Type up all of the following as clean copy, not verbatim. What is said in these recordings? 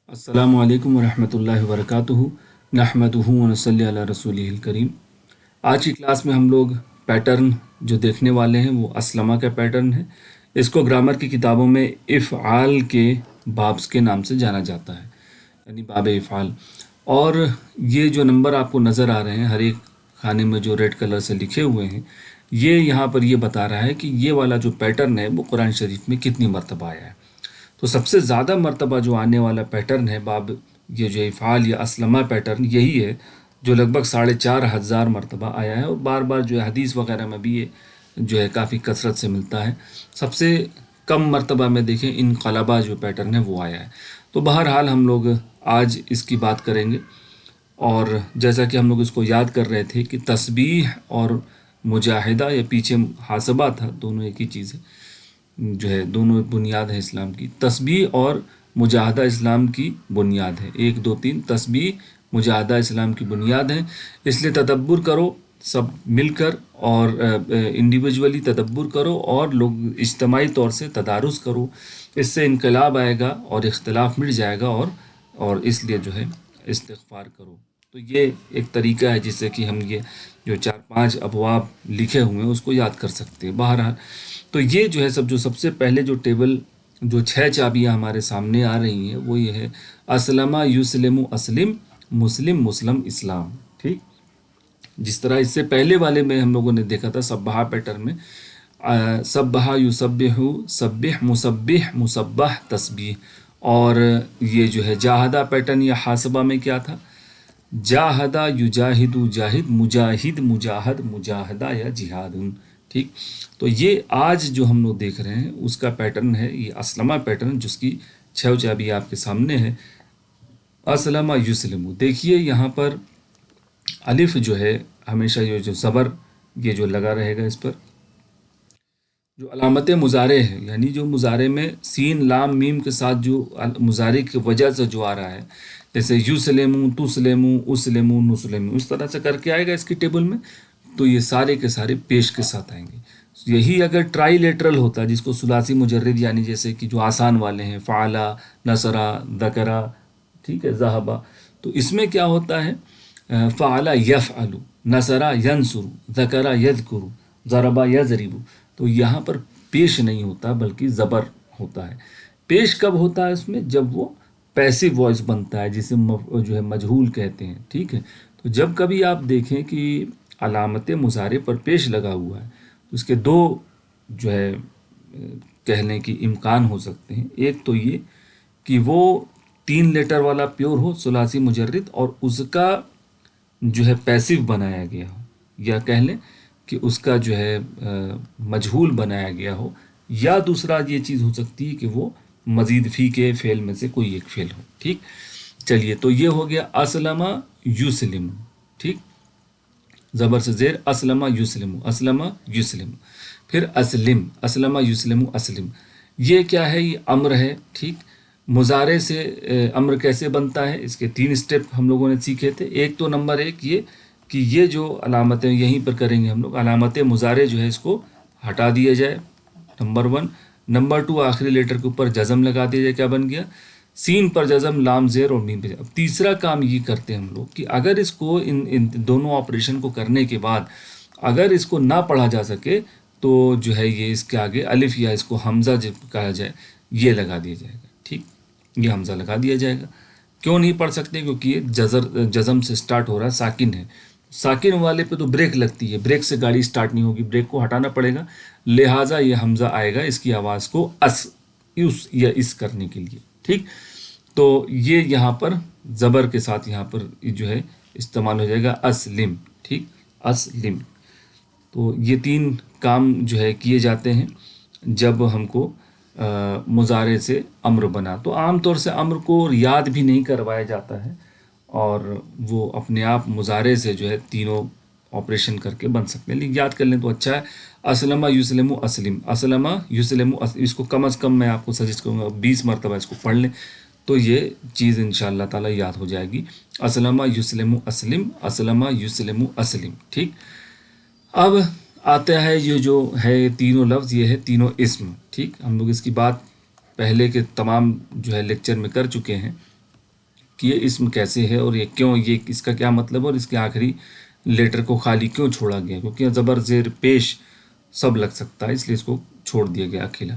السلام علیکم ورحمۃ اللہ وبرکاتہ نحمدہ ونصلی علی رسولہ الکریم۔ آج کی کلاس میں ہم لوگ پیٹرن جو دیکھنے والے ہیں وہ اسلمہ کا پیٹرن ہے۔ اس کو گرامر کی کتابوں میں افعال کے بابس کے نام سے جانا جاتا ہے، یعنی باب افعال۔ اور یہ جو نمبر آپ کو نظر آ رہے ہیں ہر ایک خانے میں جو ریڈ کلر سے لکھے ہوئے ہیں، یہ یہاں پر یہ بتا رہا ہے کہ یہ والا جو پیٹرن ہے وہ قرآن شریف میں کتنی مرتبہ آیا ہے۔ تو سب سے زیادہ مرتبہ جو آنے والا پیٹرن ہے باب یہ جو افعال یا اسلمہ پیٹرن یہی ہے، جو لگ بھگ 4,500 مرتبہ آیا ہے، اور بار بار جو ہے حدیث وغیرہ میں بھی یہ جو ہے کافی کثرت سے ملتا ہے۔ سب سے کم مرتبہ میں دیکھیں انقلبہ جو پیٹرن ہے وہ آیا ہے۔ تو بہرحال ہم لوگ آج اس کی بات کریں گے، اور جیسا کہ ہم لوگ اس کو یاد کر رہے تھے کہ تسبیح اور مجاہدہ یا پیچھے حاسبہ تھا، دونوں ایک ہی چیز ہے، جو ہے دونوں بنیاد ہے اسلام کی۔ تسبیح اور مجاہدہ اسلام کی بنیاد ہے، 1 2 3 تسبیح مجاہدہ اسلام کی بنیاد ہے۔ اس لیے تدبر کرو سب مل کر، اور انڈیویجولی تدبر کرو اور لوگ اجتماعی طور سے تدارس کرو، اس سے انقلاب آئے گا اور اختلاف مٹ جائے گا، اور اس لیے جو ہے استغفار کرو۔ تو یہ ایک طریقہ ہے جس سے کہ ہم یہ جو 4-5 ابواب لکھے ہوئے ہیں اس کو یاد کر سکتے ہیں۔ بہرحال تو یہ جو ہے سب سے پہلے جو ٹیبل جو 6 چابیاں ہمارے سامنے آ رہی ہیں وہ یہ ہے اسلمہ یسلم اسلم، مسلم مسلم اسلام، ٹھیک۔ جس طرح اس سے پہلے والے میں ہم لوگوں نے دیکھا تھا سبحہ پیٹرن میں، سبحہ یسبح سبح مسبح مسبح تسبیح، اور یہ جو ہے جاہدہ پیٹرن یا حاسبہ میں کیا تھا، جاہدہ یجاہد جاہد، مجاہد مجاہد مجاہدہ یا جہاد، ٹھیک۔ تو یہ آج جو ہم لوگ دیکھ رہے ہیں اس کا پیٹرن ہے یہ اسلمہ پیٹرن، جس کی 6 چابی آپ کے سامنے ہے۔ اسلمہ یسلم، دیکھیے یہاں پر الف جو ہے ہمیشہ یہ جو زبر یہ جو لگا رہے گا، اس پر جو علامت مضارع ہے، یعنی جو مضارع میں سین لام میم کے ساتھ جو مضارع کی وجہ سے جو آ رہا ہے، جیسے یسلم تسلم اسلم نسلم، اس طرح سے کر کے آئے گا اس کی ٹیبل میں، تو یہ سارے کے سارے پیش کے ساتھ آئیں گے۔ یہی اگر ٹرائی لیٹرل ہوتا جس کو ثلاثی مجرد، یعنی جیسے کہ جو آسان والے ہیں فعلا نصرا ذکرا، ٹھیک ہے، ذہبا، تو اس میں کیا ہوتا ہے فعلا یفعل، نصرا ینصر، ذکرا یذکر، ضربا یضرب، تو یہاں پر پیش نہیں ہوتا بلکہ زبر ہوتا ہے۔ پیش کب ہوتا ہے اس میں؟ جب وہ پیسیو وائس بنتا ہے، جسے جو ہے مجہول کہتے ہیں، ٹھیک ہے۔ تو جب کبھی آپ دیکھیں کہ علامت مضارع پر پیش لگا ہوا ہے تو اس کے 2 جو ہے کہنے کی امکان ہو سکتے ہیں۔ ایک تو یہ کہ وہ 3 لیٹر والا پیور ہو ثلاثی مجرد، اور اس کا جو ہے پیسیو بنایا گیا ہو، یا کہہ لیں کہ اس کا جو ہے مجہول بنایا گیا ہو، یا دوسرا یہ چیز ہو سکتی ہے کہ وہ مزید فی کے فعل میں سے کوئی ایک فعل ہو، ٹھیک۔ چلیے، تو یہ ہو گیا اسلمہ یسلم، ٹھیک، زبر سے زیر، اسلمہ یسلم، اسلمہ یسلم۔ پھر اسلم، اسلمہ یسلم اسلم، یہ کیا ہے؟ یہ امر ہے، ٹھیک۔ مضارع سے امر کیسے بنتا ہے؟ اس کے 3 اسٹیپ ہم لوگوں نے سیکھے تھے۔ ایک تو نمبر 1 یہ کہ یہ جو علامتیں یہیں پر کریں گے ہم لوگ، علامت مضارع جو ہے اس کو ہٹا دیا جائے، نمبر 1۔ نمبر 2 آخری لیٹر کے اوپر جزم لگا دیا جائے، کیا بن گیا؟ سین پر جزم، لام زیر اور میم پہ۔ اب تیسرا کام یہ کرتے ہیں ہم لوگ کہ اگر اس کو ان دونوں آپریشن کو کرنے کے بعد اگر اس کو نہ پڑھا جا سکے تو جو ہے یہ اس کے آگے الف یا اس کو حمزہ جو کہا جائے یہ لگا دیا جائے گا، ٹھیک، یہ حمزہ لگا دیا جائے گا۔ کیوں نہیں پڑھ سکتے؟ کیونکہ یہ جزم سے سٹارٹ ہو رہا ہے، ساکن ہے، ساکن والے پہ تو بریک لگتی ہے، بریک سے گاڑی سٹارٹ نہیں ہوگی، بریک کو ہٹانا پڑے گا، لہٰذا یہ حمزہ آئے گا اس کی آواز کو یا اس کرنے کے لیے، ٹھیک۔ تو یہ یہاں پر زبر کے ساتھ یہاں پر جو ہے استعمال ہو جائے گا اسلم، ٹھیک، اسلم۔ تو یہ 3 کام جو ہے کیے جاتے ہیں جب ہم کو مضارع سے امر بنا۔ تو عام طور سے امر کو یاد بھی نہیں کروایا جاتا ہے، اور وہ اپنے آپ مضارع سے جو ہے تینوں آپریشن کر کے بن سکتے ہیں، لیکن یاد کر لیں تو اچھا ہے۔ اسلمہ یسلم اسلم، اسلمہ یسلم، اس کو کم از کم میں آپ کو سجیسٹ کروں گا 20 مرتبہ اس کو پڑھ لیں تو یہ چیز انشاءاللہ تعالی یاد ہو جائے گی۔ اسلمہ یسلم اسلم، اسلمہ یسلم اسلم، ٹھیک۔ اب آتا ہے یہ جو ہے تینوں لفظ، یہ ہے تینوں اسم، ٹھیک۔ ہم لوگ اس کی بات پہلے کے تمام جو ہے لیکچر میں کر چکے ہیں، کہ یہ اسم کیسے ہے اور یہ کیوں، یہ اس کا کیا مطلب ہے اور اس کے آخری لیٹر کو خالی کیوں چھوڑا گیا، کیونکہ زبر زیر پیش سب لگ سکتا ہے، اس لیے اس کو چھوڑ دیا گیا اکیلا۔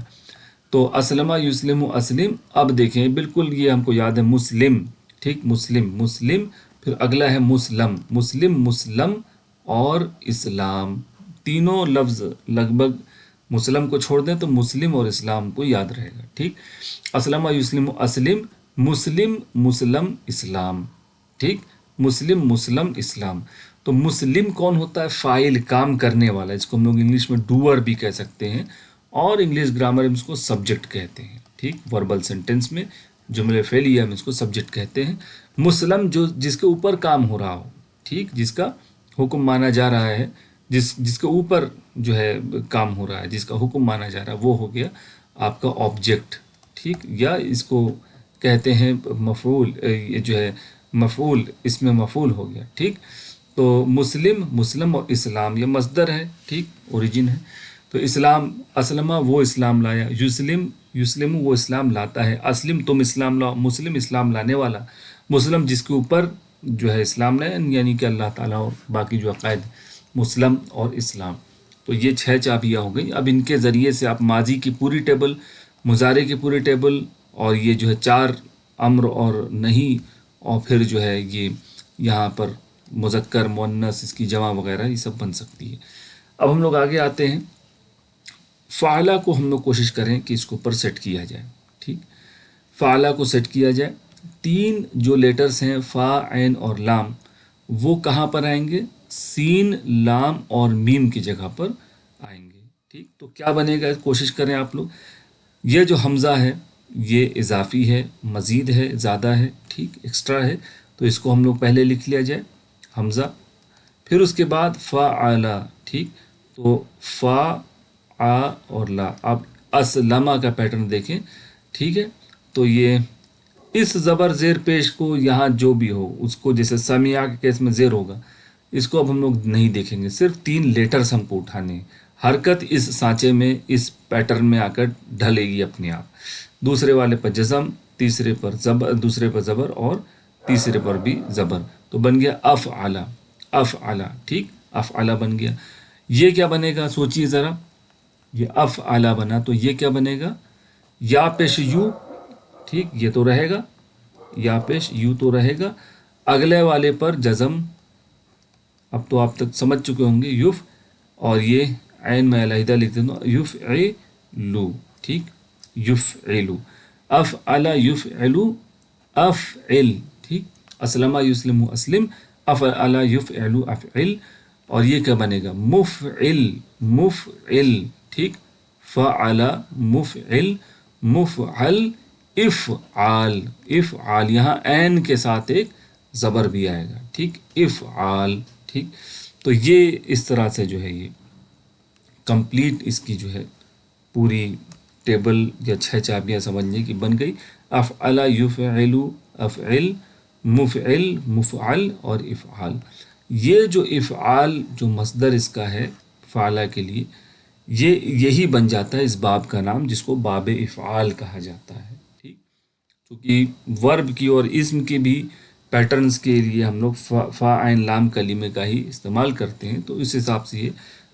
تو اسلمہ یسلم اسلم، اب دیکھیں بالکل یہ ہم کو یاد ہے مسلم، ٹھیک، مسلم مسلم، پھر اگلا ہے مسلم، مسلم مسلم اور اسلام، تینوں لفظ لگ بھگ مسلم کو چھوڑ دیں تو مسلم اور اسلام کو یاد رہے گا، ٹھیک۔ اسلمہ یسلم اسلم، مسلم مسلم اسلام، ٹھیک، مسلم مسلم اسلام۔ تو مسلم کون ہوتا ہے؟ فاعل، کام کرنے والا، اس کو ہم لوگ انگلش میں ڈوور بھی کہہ سکتے ہیں اور انگلش گرامر میں اس کو سبجیکٹ کہتے ہیں، ٹھیک، وربل سینٹینس میں جملے فعلیہ میں اس کو سبجیکٹ کہتے ہیں۔ مسلم جو جس کے اوپر کام ہو رہا ہو، ٹھیک، جس کا حکم مانا جا رہا ہے، جس کے اوپر جو ہے کام ہو رہا ہے، جس کا حکم مانا جا رہا ہے، وہ ہو گیا آپ کا آبجیکٹ، ٹھیک، یا اس کو کہتے ہیں مفعول، یہ جو ہے مفعول، اس میں مفعول ہو گیا، ٹھیک۔ تو مسلم، مسلم اور اسلام یہ مصدر ہے، ٹھیک، اوریجن ہے۔ تو اسلام، اسلمہ وہ اسلام لایا، یسلم، یسلم وہ اسلام لاتا ہے، اسلم تم اسلام لاؤ، مسلم اسلام لانے والا، مسلم جس کے اوپر جو ہے اسلام لایا، یعنی کہ اللہ تعالیٰ اور باقی جو عقائد، مسلم اور اسلام۔ تو یہ 6 چابیاں ہو گئی۔ اب ان کے ذریعے سے آپ ماضی کی پوری ٹیبل، مضارع کی پوری ٹیبل، اور یہ جو ہے 4 امر اور نہیں، اور پھر جو ہے یہ یہاں پر مذکر مؤنث اس کی جمع وغیرہ یہ سب بن سکتی ہے۔ اب ہم لوگ آگے آتے ہیں، فعلہ کو ہم لوگ کوشش کریں کہ اس کو اوپر سیٹ کیا جائے، ٹھیک، فعلہ کو سیٹ کیا جائے۔ 3 جو لیٹرز ہیں فا، عین اور لام، وہ کہاں پر آئیں گے؟ سین، لام اور میم کی جگہ پر آئیں گے، ٹھیک۔ تو کیا بنے گا، کوشش کریں آپ لوگ۔ یہ جو حمزہ ہے یہ اضافی ہے، مزید ہے، زیادہ ہے، ٹھیک، ایکسٹرا ہے، تو اس کو ہم لوگ پہلے لکھ لیا جائے حمزہ، پھر اس کے بعد فعلا، ٹھیک، تو فا، آ اور لا۔ اب اسلمہ کا پیٹرن دیکھیں، ٹھیک ہے، تو یہ اس زبر زیر پیش کو یہاں جو بھی ہو اس کو، جیسے سمیع کے کیس میں زیر ہوگا، اس کو اب ہم لوگ نہیں دیکھیں گے، صرف 3 لیٹرز ہم کو اٹھانے ہیں، حرکت اس سانچے میں، اس پیٹرن میں آ کر ڈھلے گی اپنے آپ، دوسرے والے پر جزم، تیسرے پر زبر، دوسرے پر زبر اور تیسرے پر بھی زبر، تو بن گیا افعلا، افعلا، ٹھیک، افعلا بن گیا۔ یہ کیا بنے گا سوچیے ذرا، یہ افعلا بنا تو یہ کیا بنے گا؟ یا پیش یو، ٹھیک، یہ تو رہے گا، یا پیش یو تو رہے گا، اگلے والے پر جزم، اب تو آپ تک سمجھ چکے ہوں گے، یف، اور یہ عین میں علیحدہ لکھ دیتا ہوں، یفعلو، ٹھیک، یفعلو، افعلا یفعلو، افعل، ٹھیک، اسلمہ یسلم اسلم، افعلا یفعلو افعل، اور یہ کیا بنے گا؟ مفعل، مفعل، ٹھیک، فعلا مفعل، مفعل، افعال، افعال، یہاں عین کے ساتھ ایک زبر بھی آئے گا، ٹھیک، افعال، ٹھیک۔ تو یہ اس طرح سے جو ہے یہ کمپلیٹ اس کی جو ہے پوری ٹیبل یا 6 چابیاں سمجھنے کی بن گئی، افعلا یفعل، افعل، مفعل، مفعل اور افعال۔ یہ جو افعال جو مصدر اس کا ہے فعلہ کے لیے، یہی بن جاتا ہے اس باب کا نام، جس کو باب افعال کہا جاتا ہے، ٹھیک، کیونکہ ورب کی اور اسم کی بھی پیٹرنز کے لیے ہم لوگ فا، عین، لام کلمے کا ہی استعمال کرتے ہیں، تو اس حساب سے یہ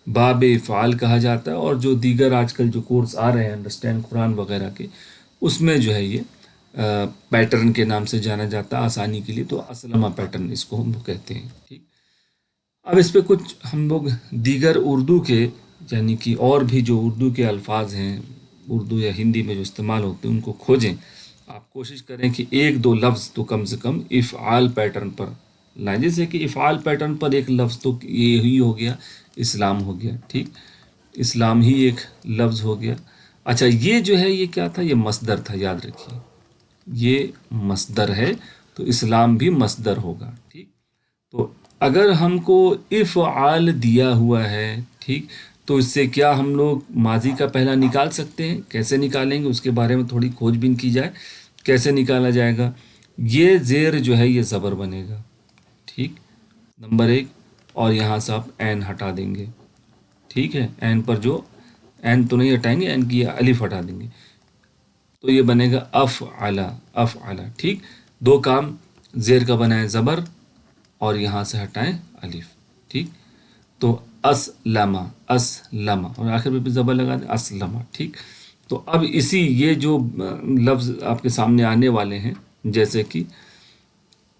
باب افعال کہا جاتا ہے۔ اور جو دیگر آج کل جو کورس آ رہے ہیں انڈرسٹینڈ قرآن وغیرہ کے، اس میں جو ہے یہ پیٹرن کے نام سے جانا جاتا ہے آسانی کے لیے، تو اسلمہ پیٹرن اس کو ہم لوگ کہتے ہیں، ٹھیک۔ اب اس پہ کچھ ہم لوگ دیگر اردو کے، یعنی کہ اور بھی جو اردو کے الفاظ ہیں اردو یا ہندی میں جو استعمال ہوتے ہیں ان کو کھوجیں، آپ کوشش کریں کہ 1-2 لفظ تو کم سے کم افعال پیٹرن پر لائیں، جیسے کہ افعال پیٹرن پر ایک لفظ تو یہی ہو گیا، اسلام ہو گیا، ٹھیک، اسلام ہی ایک لفظ ہو گیا۔ اچھا، یہ جو ہے یہ کیا تھا؟ یہ مصدر تھا، یاد رکھیے، یہ مصدر ہے، تو اسلام بھی مصدر ہوگا، ٹھیک۔ تو اگر ہم کو افعال دیا ہوا ہے، ٹھیک، تو اس سے کیا ہم لوگ ماضی کا پہلا نکال سکتے ہیں؟ کیسے نکالیں گے اس کے بارے میں تھوڑی کھوج بین کی جائے، کیسے نکالا جائے گا؟ یہ زیر جو ہے یہ زبر بنے گا، ٹھیک، نمبر 1، اور یہاں سے آپ عین ہٹا دیں گے، ٹھیک ہے، عین پر جو عین تو نہیں ہٹائیں گے، عین کی الف ہٹا دیں گے، تو یہ بنے گا افعلا، افعلا، ٹھیک۔ 2 کام زیر کا بنائیں زبر اور یہاں سے ہٹائیں الف، ٹھیک. تو اسلمہ، اسلمہ، اور آخر میں بھی زبر لگا دیں اسلمہ، ٹھیک. تو اب اسی یہ جو لفظ آپ کے سامنے آنے والے ہیں، جیسے کہ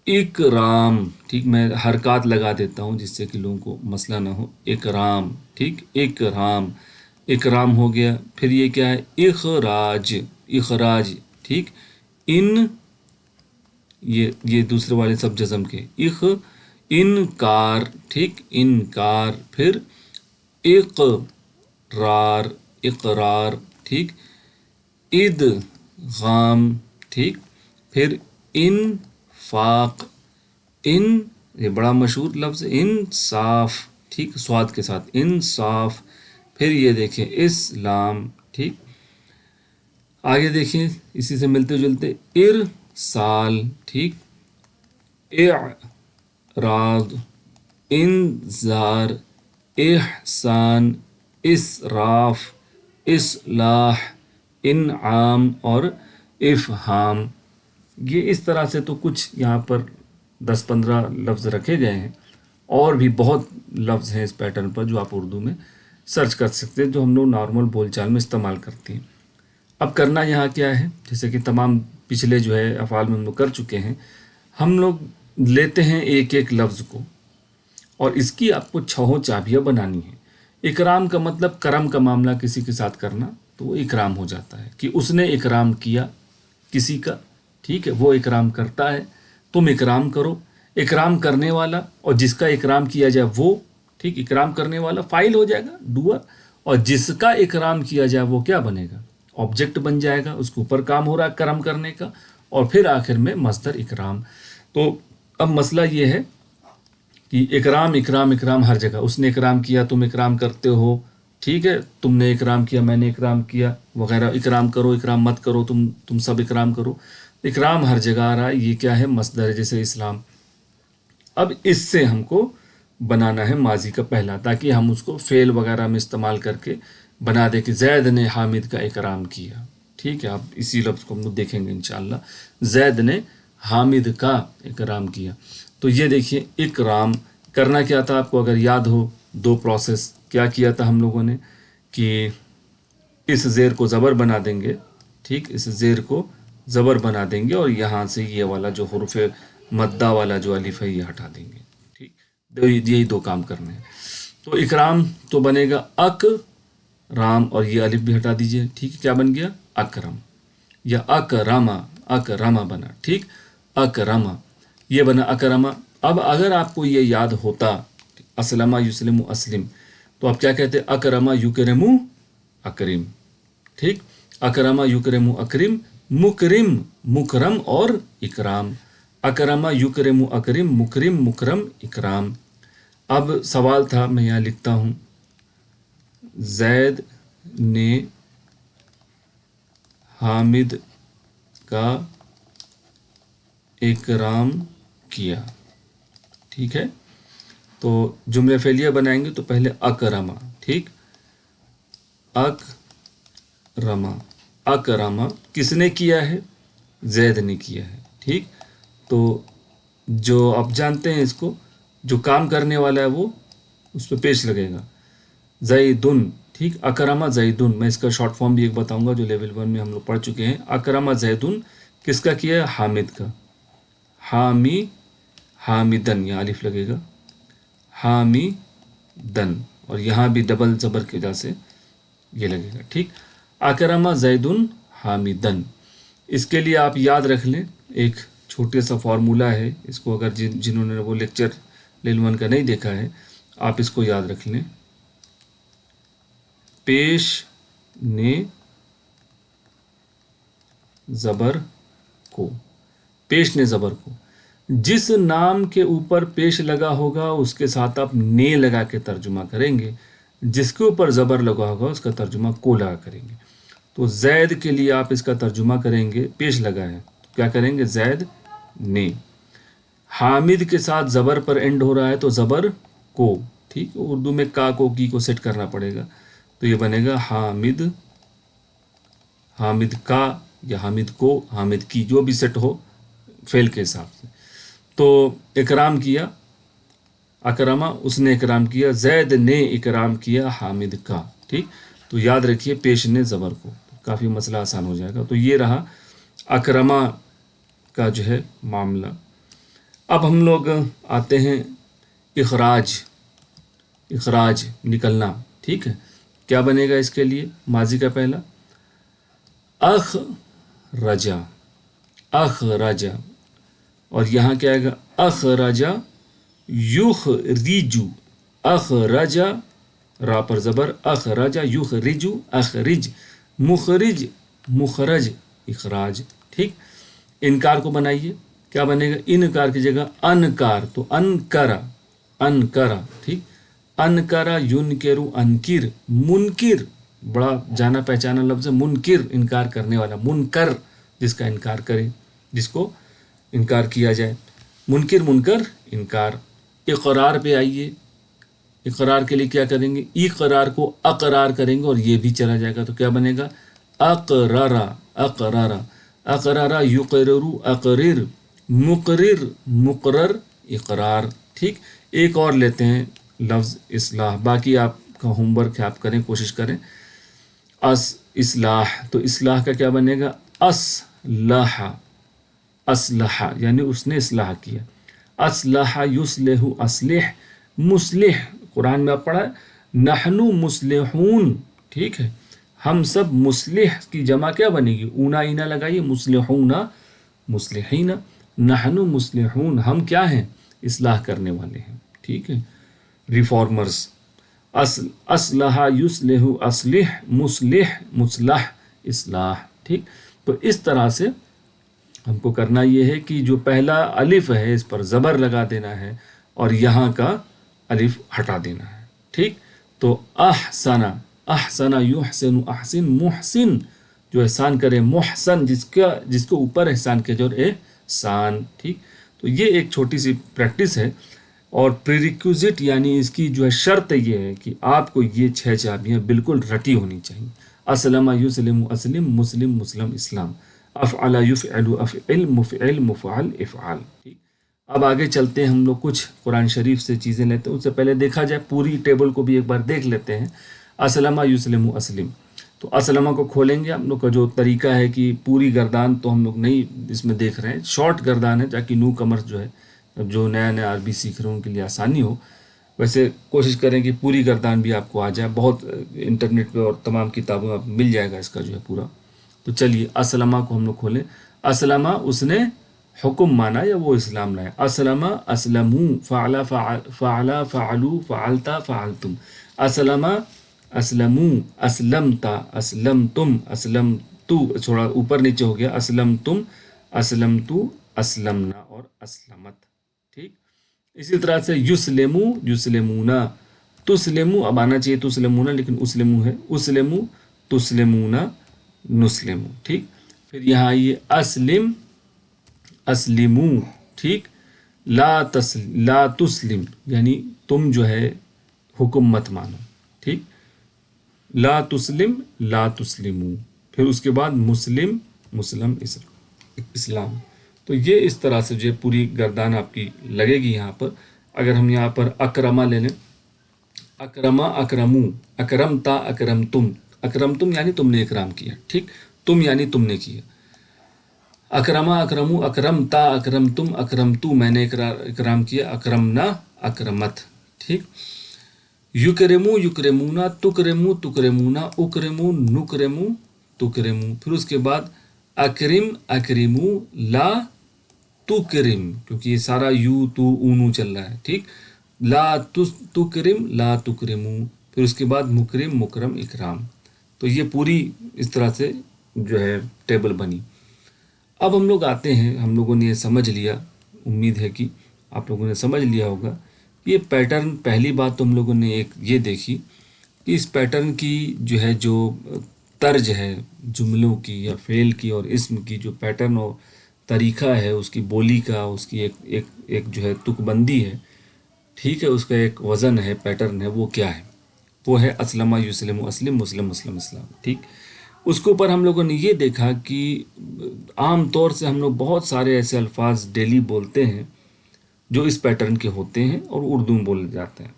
اکرام، ٹھیک، میں حرکات لگا دیتا ہوں جس سے کہ لوگوں کو مسئلہ نہ ہو. اکرام، ٹھیک، اکرام، اکرام ہو گیا. پھر یہ کیا ہے؟ اخراج، اخراج، ٹھیک. ان، یہ دوسرے والے سب جزم کے. انکار، ٹھیک، انکار. پھر اقرار، اقرار، ٹھیک. ادغام، ٹھیک. پھر انفاق، ان، یہ بڑا مشہور لفظ ہے، انصاف، ٹھیک، سواد کے ساتھ انصاف. پھر یہ دیکھیں اسلام، ٹھیک. آگے دیکھیں اسی سے ملتے جلتے ارسال، ٹھیک. اعراض، انذار، احسان، اسراف، اصلاح، انعام اور افہام. یہ اس طرح سے تو کچھ یہاں پر 10-15 لفظ رکھے گئے ہیں، اور بھی بہت لفظ ہیں اس پیٹرن پر جو آپ اردو میں سرچ کر سکتے ہیں، جو ہم لوگ نارمل بول چال میں استعمال کرتے ہیں. اب کرنا یہاں کیا ہے، جیسے کہ تمام پچھلے جو ہے افعال میں ہم لوگ کر چکے ہیں. ہم لوگ لیتے ہیں ایک ایک لفظ کو، اور اس کی آپ کو 6 چابیاں بنانی ہیں. اکرام کا مطلب کرم کا معاملہ کسی کے ساتھ کرنا، تو وہ اکرام ہو جاتا ہے کہ اس نے اکرام کیا کسی کا، ٹھیک ہے، وہ اکرام کرتا ہے، تم اکرام کرو. اکرام کرنے والا اور جس کا اکرام کیا جائے وہ، ٹھیک، اکرام کرنے والا فاعل ہو جائے گا، ڈوئر، اور جس کا اکرام کیا جائے وہ کیا بنے گا؟ آبجیکٹ بن جائے گا. اس کے اوپر کام ہو رہا ہے کرم کرنے کا، اور پھر آخر میں مصدر اکرام. تو اب مسئلہ یہ ہے کہ اکرام، اکرام، اکرام ہر جگہ. اس نے اکرام کیا، تم اکرام کرتے ہو، ٹھیک ہے، تم نے اکرام کیا، میں نے اکرام کیا وغیرہ. اکرام کرو، اکرام مت کرو، تم سب اکرام کرو. اکرام ہر جگہ آ رہا ہے. یہ کیا ہے؟ مصدر ہے، جیسے اسلام. اب اس سے ہم کو بنانا ہے ماضی کا پہلا، تاکہ ہم اس کو فعل وغیرہ میں استعمال کر کے بنا دیں کہ زید نے حامد کا اکرام کیا. ٹھیک ہے، اب اسی لفظ کو ہم لوگ دیکھیں گے انشاءاللہ. زید نے حامد کا اکرام کیا. تو یہ دیکھیے اکرام کرنا کیا تھا آپ کو اگر یاد ہو. 2 پروسیس کیا کیا تھا ہم لوگوں نے کہ اس زیر کو زبر بنا دیں گے، ٹھیک، اس زیر کو زبر بنا دیں گے، اور یہاں سے یہ والا جو حروف مدہ والا جو الف ہے یہ ہٹا دیں گے. ٹھیک، یہی 2 کام کرنے ہیں. تو اکرام تو بنے گا رام، اور یہ الف بھی ہٹا دیجئے. ٹھیک ہے، کیا بن گیا؟ اکرم، یا اکرما، اکرما بنا. ٹھیک، اکرما، یہ بنا اکرما. اب اگر آپ کو یہ یاد ہوتا اسلمہ یسلم اسلم، تو آپ کیا کہتے؟ اکرما یکرم اکرم. ٹھیک، اکرما یکرم اکرم، مکرم، مکرم اور اکرام. اکرما یکرم اکرم، مکرم، مکرم، اکرام. اب سوال تھا، میں یہاں لکھتا ہوں، زید نے حامد کا اکرام کیا. ٹھیک ہے، تو جملے فعلیہ بنائیں گے تو پہلے اکرما، ٹھیک، اکرما، اکرما کس نے کیا ہے؟ زید نے کیا ہے. ٹھیک، تو جو آپ جانتے ہیں اس کو، جو کام کرنے والا ہے وہ اس پہ پیش لگے گا زیدن. ٹھیک، اکرما زیدن. میں اس کا شارٹ فارم بھی ایک بتاؤں گا جو لیول 1 میں ہم لوگ پڑھ چکے ہیں. اکرما زیدن کس کا کیا ہے؟ حامد کا. حامی، حامدن، یہاں الف لگے گا، حامیدن، اور یہاں بھی ڈبل زبر کی وجہ سے یہ لگے گا. ٹھیک، اکرما زیدن حامدن. اس کے لیے آپ یاد رکھ لیں ایک چھوٹے سا فارمولہ ہے. اس کو اگر جنہوں نے وہ لیکچر لیول 1 کا نہیں دیکھا ہے، آپ اس کو یاد رکھ لیں. پیش نے زبر کو، پیش نے زبر کو، جس نام کے اوپر پیش لگا ہوگا اس کے ساتھ آپ نے لگا کے ترجمہ کریں گے. جس کے اوپر زبر لگا ہوگا اس کا ترجمہ کو لگا کریں گے. تو زید کے لیے آپ اس کا ترجمہ کریں گے، پیش لگا ہے تو کیا کریں گے؟ زید نے. حامد کے ساتھ زبر پر اینڈ ہو رہا ہے تو زبر کو. ٹھیک، اردو میں کا کو کی کو سیٹ کرنا پڑے گا، تو یہ بنے گا حامد، حامد کا، یا حامد کو، حامد کی، جو بھی سیٹ ہو فعل کے حساب سے. تو اکرام کیا، اکرما اس نے اکرام کیا، زید نے اکرام کیا حامد کا، ٹھیک. تو یاد رکھیے پیش نے زبر کو، کافی مسئلہ آسان ہو جائے گا. تو یہ رہا اکرما کا جو ہے معاملہ. اب ہم لوگ آتے ہیں اخراج. اخراج نکلنا، ٹھیک ہے. کیا بنے گا اس کے لیے؟ ماضی کا پہلا اخ رجا، اخ رجا. اور یہاں کیا آئے گا؟ اخ رجا یوخ ریجو، اخ رجا را پر زبر، اخ رجا یوخ ریجو اخرج، مخرج مخرج اخراج، ٹھیک. انکار کو بنائیے، کیا بنے گا؟ انکار کی جگہ انکار، تو انکرا، انکرا، ٹھیک. انکرا ینکرو انکر، منکر بڑا جانا پہچانا لفظ ہے. منکر انکار کرنے والا، منکر جس کا انکار کرے، جس کو انکار کیا جائے. منکر منکر انکار. اقرار پہ آئیے. اقرار کے لیے کیا کریں گے؟ اقرار کو اقرار کریں گے اور یہ بھی چلا جائے گا، تو کیا بنے گا؟ اقرارا، اقرارا، اقرارا یقررو اقرر، مقرر مقرر اقرار، ٹھیک. ایک اور لیتے ہیں لفظ اصلاح، باقی آپ کا ہوم ورک ہے، آپ کریں، کوشش کریں. اصلاح، تو اصلاح کا کیا بنے گا؟ اصلح، اصلح یعنی اس نے اصلاح کیا. اصلح یصلح اصلح، مصلح قرآن میں آپ پڑھا ہے نحن مصلحون، ٹھیک ہے. ہم سب مصلح کی جمع کیا بنے گی؟ اونا اینا لگائیے، مصلحون مصلحین، نحن مصلحون ہم کیا ہیں؟ اصلاح کرنے والے ہیں، ٹھیک ہے، ریفارمرز. اصلح یصلح اصلح، مصلح مصلح اصلاح، ٹھیک. تو اس طرح سے ہم کو کرنا یہ ہے کہ جو پہلا الف ہے اس پر زبر لگا دینا ہے اور یہاں کا الف ہٹا دینا ہے، ٹھیک. تو احسن، احسن یحسن احسن، محسن جو احسان کرے، محسن جس کو اوپر احسان کے جو احسان، ٹھیک. تو یہ ایک چھوٹی سی پریکٹس ہے اور پریریکوزٹ یعنی اس کی جو ہے شرط یہ ہے کہ آپ کو یہ 6 چابیاں بالکل رٹی ہونی چاہیے. اسلم یسلم اسلم، مسلم مسلم اسلام، افعل یفعل افعل، مفعل مفعل افعال، ٹھیک. اب آگے چلتے ہیں، ہم لوگ کچھ قرآن شریف سے چیزیں لیتے ہیں. اس سے پہلے دیکھا جائے پوری ٹیبل کو بھی ایک بار دیکھ لیتے ہیں. اسلم یسلم اسلم، تو اسلمہ کو کھولیں گے. ہم لوگ کا جو طریقہ ہے کہ پوری گردان تو ہم لوگ نہیں اس میں دیکھ رہے ہیں، شارٹ گردان ہے تاکہ نو کمر جو ہے جو نیا نیا عربی سیکھ رہے ہیں ان کے لیے آسانی ہو. ویسے کوشش کریں کہ پوری گردان بھی آپ کو آ جائے. بہت انٹرنیٹ پہ اور تمام کتابوں میں مل جائے گا اس کا جو ہے پورا. تو چلیے اسلمہ کو ہم لوگ کھولیں. اسلمہ اس نے حکم مانا یا وہ اسلام لائے. اسلمہ اسلمو، فعل فعل فعلو فعلتا فعلتم. اسلمہ اسلمو، اسلمتا اسلمتم، اسلمتو تھوڑا اوپر نیچے ہو گیا، اسلمتم اسلمتو اسلمنا اور اسلمت، ٹھیک. اسی طرح سے یسلمو یسلمونا، تسلمو اب آنا چاہیے تسلمونا لیکن اسلمو ہے، اسلمو تسلمونا نسلمو، ٹھیک. پھر یہاں آئیے اسلم اسلمو، ٹھیک. لا تسلم یعنی تم جو ہے حکم مت مانو، ٹھیک. لا تسلم لا تسلمو. پھر اس کے بعد مسلم مسلم اسلام. تو یہ اس طرح سے جو ہے پوری گردان آپ کی لگے گی یہاں پر. اگر ہم یہاں پر اکرما لے لیں، اکرما اکرمو، اکرمتا اکرمتم، اکرمتم یعنی تم نے اکرام کیا، ٹھیک. تم یعنی تم نے کیا. اکرما اکرمو، اکرمتا اکرمتم، اکرمتو میں نے اکرام کیا، اکرمنا اکرمت، ٹھیک. یکرمو یکرمونا، تکرمو تکرمونا، اکرمو نکرمو تکرمو. پھر اس کے بعد اکرم اکرمو لا تکرم، کیونکہ یہ سارا یو تو اونو چل رہا ہے، ٹھیک. لا تکرم لا تکرمو. پھر اس کے بعد مکرم مکرم اکرام. تو یہ پوری اس طرح سے جو ہے ٹیبل بنی. اب ہم لوگ آتے ہیں، ہم لوگوں نے یہ سمجھ لیا، امید ہے کہ آپ لوگوں نے سمجھ لیا ہوگا. یہ پیٹرن، پہلی بات تو ہم لوگوں نے ایک یہ دیکھی کہ اس پیٹرن کی جو ہے جو طرز ہے جملوں کی یا فعل کی اور اسم کی، جو پیٹرن اور طریقہ ہے اس کی بولی کا، اس کی ایک جو ہے تک بندی ہے، ٹھیک ہے، اس کا ایک وزن ہے، پیٹرن ہے. وہ کیا ہے؟ وہ ہے اسلمہ یسلم اسلم، مسلم مسلم اسلام، ٹھیک. اس کے اوپر ہم لوگوں نے یہ دیکھا کہ عام طور سے ہم لوگ بہت سارے ایسے الفاظ ڈیلی بولتے ہیں جو اس پیٹرن کے ہوتے ہیں اور اردو میں بولے جاتے ہیں.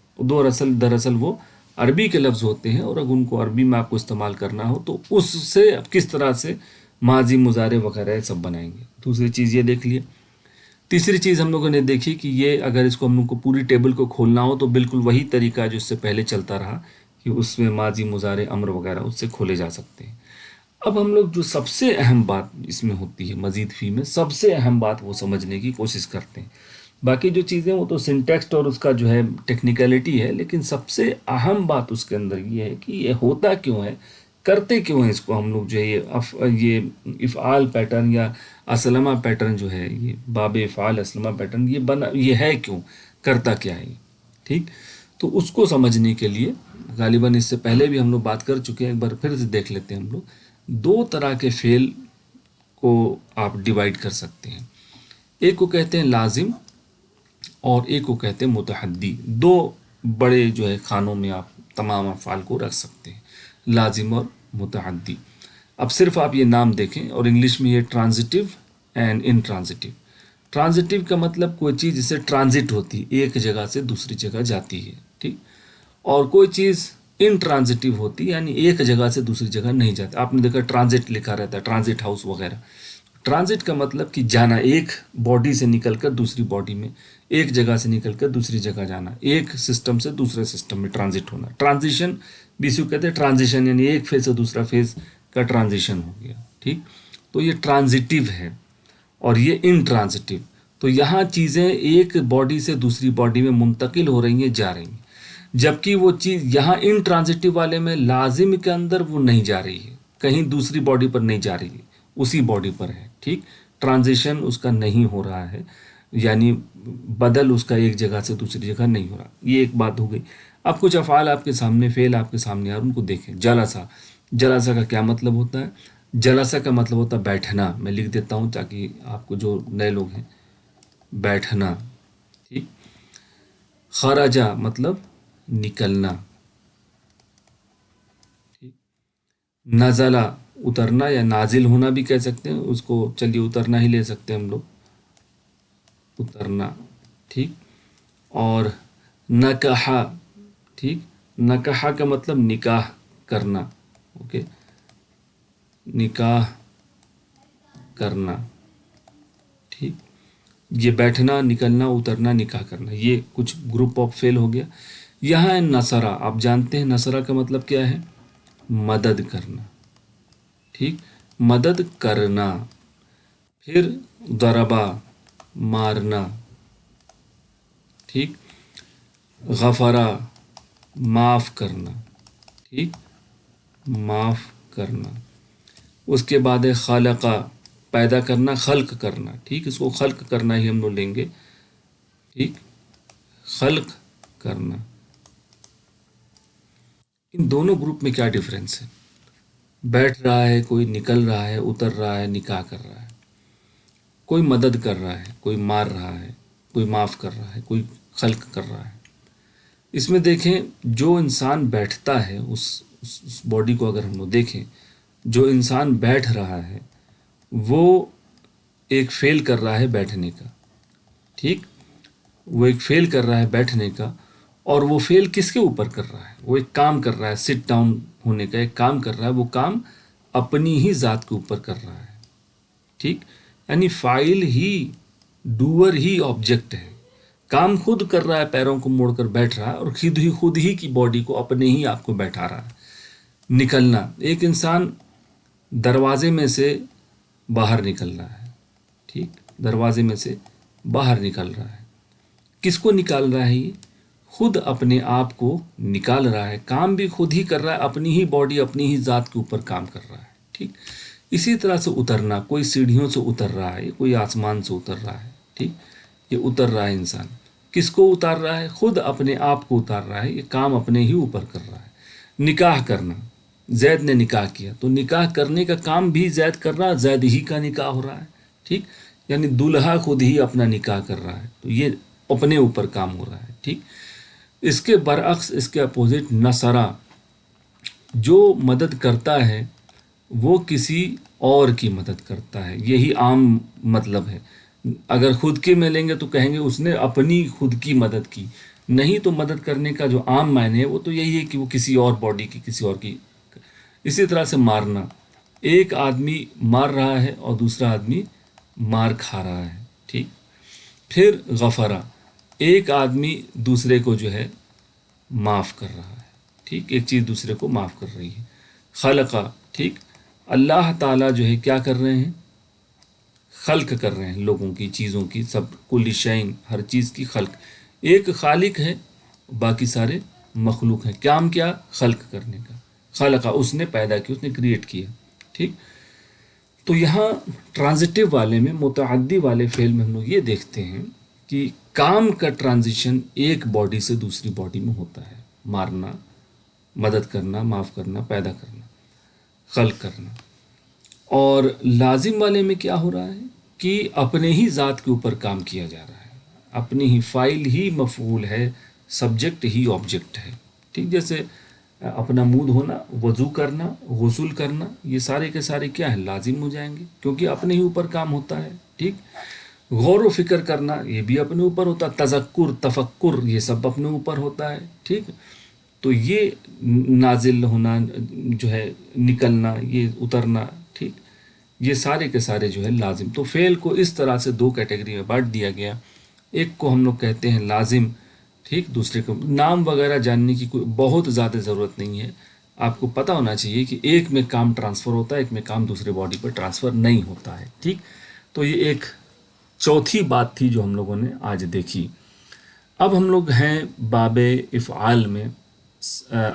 دراصل وہ عربی کے لفظ ہوتے ہیں، اور اگر ان کو عربی میں آپ کو استعمال کرنا ہو تو اس سے کس طرح سے ماضی مضارع وغیرہ سب بنائیں گے. دوسری چیز یہ دیکھ لیے. تیسری چیز ہم لوگوں نے دیکھی کہ یہ اگر اس کو ہم لوگ کو پوری ٹیبل کو کھولنا ہو تو بالکل وہی طریقہ جو اس سے پہلے چلتا رہا کہ اس میں ماضی مضارع امر وغیرہ اس سے کھولے جا سکتے ہیں. اب ہم لوگ جو سب سے اہم بات اس میں ہوتی ہے مزید فی میں سب سے اہم بات وہ سمجھنے کی کوشش کرتے ہیں. باقی جو چیزیں وہ تو سنٹیکسٹ اور اس کا جو ہے ٹیکنیکلٹی ہے، لیکن سب سے اہم بات اس کے اندر یہ ہے کہ یہ ہوتا کیوں ہے، کرتے کیوں ہیں اس کو ہم لوگ جو ہے یہ افعال پیٹرن یا اسلمہ پیٹرن جو ہے، یہ باب افعال اسلمہ پیٹرن یہ ہے کیوں، کرتا کیا ہے. ٹھیک، تو اس کو سمجھنے کے لیے غالباً اس سے پہلے بھی ہم لوگ بات کر چکے ہیں، ایک بار پھر سے دیکھ لیتے ہیں. ہم لوگ دو طرح کے فعل کو آپ ڈیوائیڈ کر سکتے ہیں. ایک کو کہتے ہیں لازم اور ایک کو کہتے ہیں متحدی. دو بڑے جو ہے خانوں میں آپ تمام افعال کو رکھ سکتے ہیں، لازم اور متحدی. اب صرف آپ یہ نام دیکھیں، اور انگلش میں یہ ٹرانزٹیو اینڈ انٹرانزٹیو. ٹرانزٹیو کا مطلب کوئی چیز جسے ٹرانزٹ ہوتی ہے، ایک جگہ سے دوسری جگہ جاتی ہے. ٹھیک، اور کوئی چیز انٹرانزٹیو ہوتی ہے، یعنی ایک جگہ سے دوسری جگہ نہیں جاتی. آپ نے دیکھا ٹرانزٹ لکھا رہتا ہے، ٹرانزٹ ہاؤس وغیرہ. ٹرانزٹ کا مطلب کہ جانا، ایک باڈی سے نکل کر دوسری باڈی میں، ایک جگہ سے نکل کر دوسری جگہ جانا، ایک سسٹم سے دوسرے سسٹم میں ٹرانزٹ ہونا. ٹرانزیشن بھی اسی کو کہتے ہیں، ٹرانزیشن یعنی ایک فیز سے دوسرا فیز کا ٹرانزیشن ہو گیا. ٹھیک، تو یہ ٹرانزٹیو ہے اور یہ انٹرانزٹیو. تو یہاں چیزیں ایک باڈی سے دوسری باڈی میں منتقل ہو رہی ہیں، جا رہی ہیں، جبکہ وہ چیز یہاں انٹرانزٹیو والے میں لازم کے اندر وہ نہیں جا رہی ہے، کہیں دوسری باڈی پر نہیں جا رہی ہے، اسی باڈی پر ہے. ٹھیک، ٹرانزیشن اس کا نہیں ہو رہا ہے، یعنی بدل اس کا ایک جگہ سے دوسری جگہ نہیں ہو رہا. یہ ایک بات ہو گئی. اب کچھ افعال آپ کے سامنے، فعل آپ کے سامنے، اور ان کو دیکھیں. جلسہ، جلسہ کا کیا مطلب ہوتا ہے؟ جلسہ کا مطلب ہوتا ہے بیٹھنا. میں لکھ دیتا ہوں تاکہ آپ کو جو نئے لوگ ہیں، بیٹھنا. ٹھیک، خرجہ مطلب نکلنا. ٹھیک، نزلہ اترنا یا نازل ہونا بھی کہہ سکتے ہیں اس کو، چلیے اترنا ہی لے سکتے ہیں ہم لوگ، اترنا. ٹھیک، اور نکحہ. ٹھیک، نکحہ کا مطلب نکاح کرنا. اوکے، نکاح کرنا. ٹھیک، یہ بیٹھنا، نکلنا، اترنا، نکاح کرنا، یہ کچھ گروپ آف فعل ہو گیا. یہاں ہے نصرہ. آپ جانتے ہیں نصرہ کا مطلب کیا ہے؟ مدد کرنا. ٹھیک، مدد کرنا. پھر ضربہ، مارنا. ٹھیک، غفرہ، معاف کرنا. ٹھیک، معاف کرنا. اس کے بعد ہے خلقہ، پیدا کرنا، خلق کرنا. ٹھیک، اس کو خلق کرنا ہی ہم لوگ لیں گے. ٹھیک، خلق کرنا. ان دونوں گروپ میں کیا ڈفرینس ہے؟ بیٹھ رہا ہے کوئی، نکل رہا ہے، اتر رہا ہے، نکاح کر رہا ہے. کوئی مدد کر رہا ہے، کوئی مار رہا ہے، کوئی معاف کر رہا ہے، کوئی خلق کر رہا ہے. اس میں دیکھیں جو انسان بیٹھتا ہے، اس باڈی کو اگر ہم لوگ دیکھیں، جو انسان بیٹھ رہا ہے وہ ایک فعل کر رہا ہے بیٹھنے کا. ٹھیک، وہ ایک فعل کر رہا ہے بیٹھنے کا، اور وہ فعل کس کے اوپر کر رہا ہے؟ وہ ایک کام کر رہا ہے، سٹ ڈاؤن ہونے کا ایک کام کر رہا ہے. وہ کام اپنی ہی ذات کے اوپر کر رہا ہے. ٹھیک، یعنی فاعل ہی، ڈوور ہی آبجیکٹ ہے. کام خود کر رہا ہے، پیروں کو موڑ کر بیٹھ رہا ہے، اور خود ہی کی باڈی کو اپنے ہی آپ کو بیٹھا رہا ہے. نکلنا، ایک انسان دروازے میں سے باہر نکل رہا ہے. ٹھیک، دروازے میں سے باہر نکل رہا ہے. کس کو نکال رہا ہے؟ یہ خود اپنے آپ کو نکال رہا ہے. کام بھی خود ہی کر رہا ہے، اپنی ہی باڈی، اپنی ہی ذات کے اوپر کام کر رہا ہے. ٹھیک، اسی طرح سے اترنا، کوئی سیڑھیوں سے اتر رہا ہے، کوئی آسمان سے اتر رہا ہے. ٹھیک، یہ اتر رہا ہے انسان. کس کو اتار رہا ہے؟ خود اپنے آپ کو اتار رہا ہے. یہ کام اپنے ہی اوپر کر رہا ہے. نکاح کرنا، زید نے نکاح کیا تو نکاح کرنے کا کام بھی زید کر رہا ہے، زید ہی کا نکاح ہو رہا ہے. ٹھیک، یعنی دولہا خود ہی اپنا نکاح کر رہا ہے، تو یہ اپنے اوپر کام ہو رہا ہے. ٹھیک، اس کے برعکس، اس کے اپوزٹ نصرہ، جو مدد کرتا ہے وہ کسی اور کی مدد کرتا ہے. یہی عام مطلب ہے. اگر خود کے میں لیں گے تو کہیں گے اس نے اپنی خود کی مدد کی، نہیں تو مدد کرنے کا جو عام معنی ہے وہ تو یہی ہے کہ وہ کسی اور باڈی کی، کسی اور کی. اسی طرح سے مارنا، ایک آدمی مار رہا ہے اور دوسرا آدمی مار کھا رہا ہے. ٹھیک. پھر غفرہ، ایک آدمی دوسرے کو جو ہے معاف کر رہا ہے. ٹھیک، ایک چیز دوسرے کو معاف کر رہی ہے. خلقہ، ٹھیک، اللہ تعالیٰ جو ہے کیا کر رہے ہیں، خلق کر رہے ہیں لوگوں کی، چیزوں کی، سب کل شعین، ہر چیز کی خلق. ایک خالق ہے، باقی سارے مخلوق ہیں. کام کیا، خلق کرنے کا. خلقہ، اس نے پیدا کیا، اس نے کریٹ کیا. ٹھیک. تو یہاں ٹرانزٹیو والے میں، متعدی والے فعل میں ہم لوگ یہ دیکھتے ہیں کہ کام کا ٹرانزیشن ایک باڈی سے دوسری باڈی میں ہوتا ہے. مارنا، مدد کرنا، معاف کرنا، پیدا کرنا، خلق کرنا. اور لازم والے میں کیا ہو رہا ہے کہ اپنے ہی ذات کے اوپر کام کیا جا رہا ہے، اپنی ہی فائل ہی مفعول ہے، سبجیکٹ ہی آبجیکٹ ہے. ٹھیک. جیسے اپنا منہ دھونا، وضو کرنا، غسل کرنا، یہ سارے کے سارے کیا ہیں، لازم ہو جائیں گے کیونکہ اپنے ہی اوپر کام ہوتا ہے. ٹھیک. غور و فکر کرنا، یہ بھی اپنے اوپر ہوتا ہے. تذکر، تفکر، یہ سب اپنے اوپر ہوتا ہے. ٹھیک. تو یہ نازل ہونا جو ہے، نکلنا، یہ اترنا. ٹھیک. یہ سارے کے سارے جو ہے لازم. تو فعل کو اس طرح سے دو کیٹیگری میں بانٹ دیا گیا. ایک کو ہم لوگ کہتے ہیں لازم، ٹھیک، دوسرے کو. نام وغیرہ جاننے کی کوئی بہت زیادہ ضرورت نہیں ہے، آپ کو پتہ ہونا چاہیے کہ ایک میں کام ٹرانسفر ہوتا ہے، ایک میں کام دوسرے باڈی پر ٹرانسفر نہیں ہوتا ہے. ٹھیک. تو یہ ایک چوتھی بات تھی جو ہم لوگوں نے آج دیکھی. اب ہم لوگ ہیں باب افعال میں،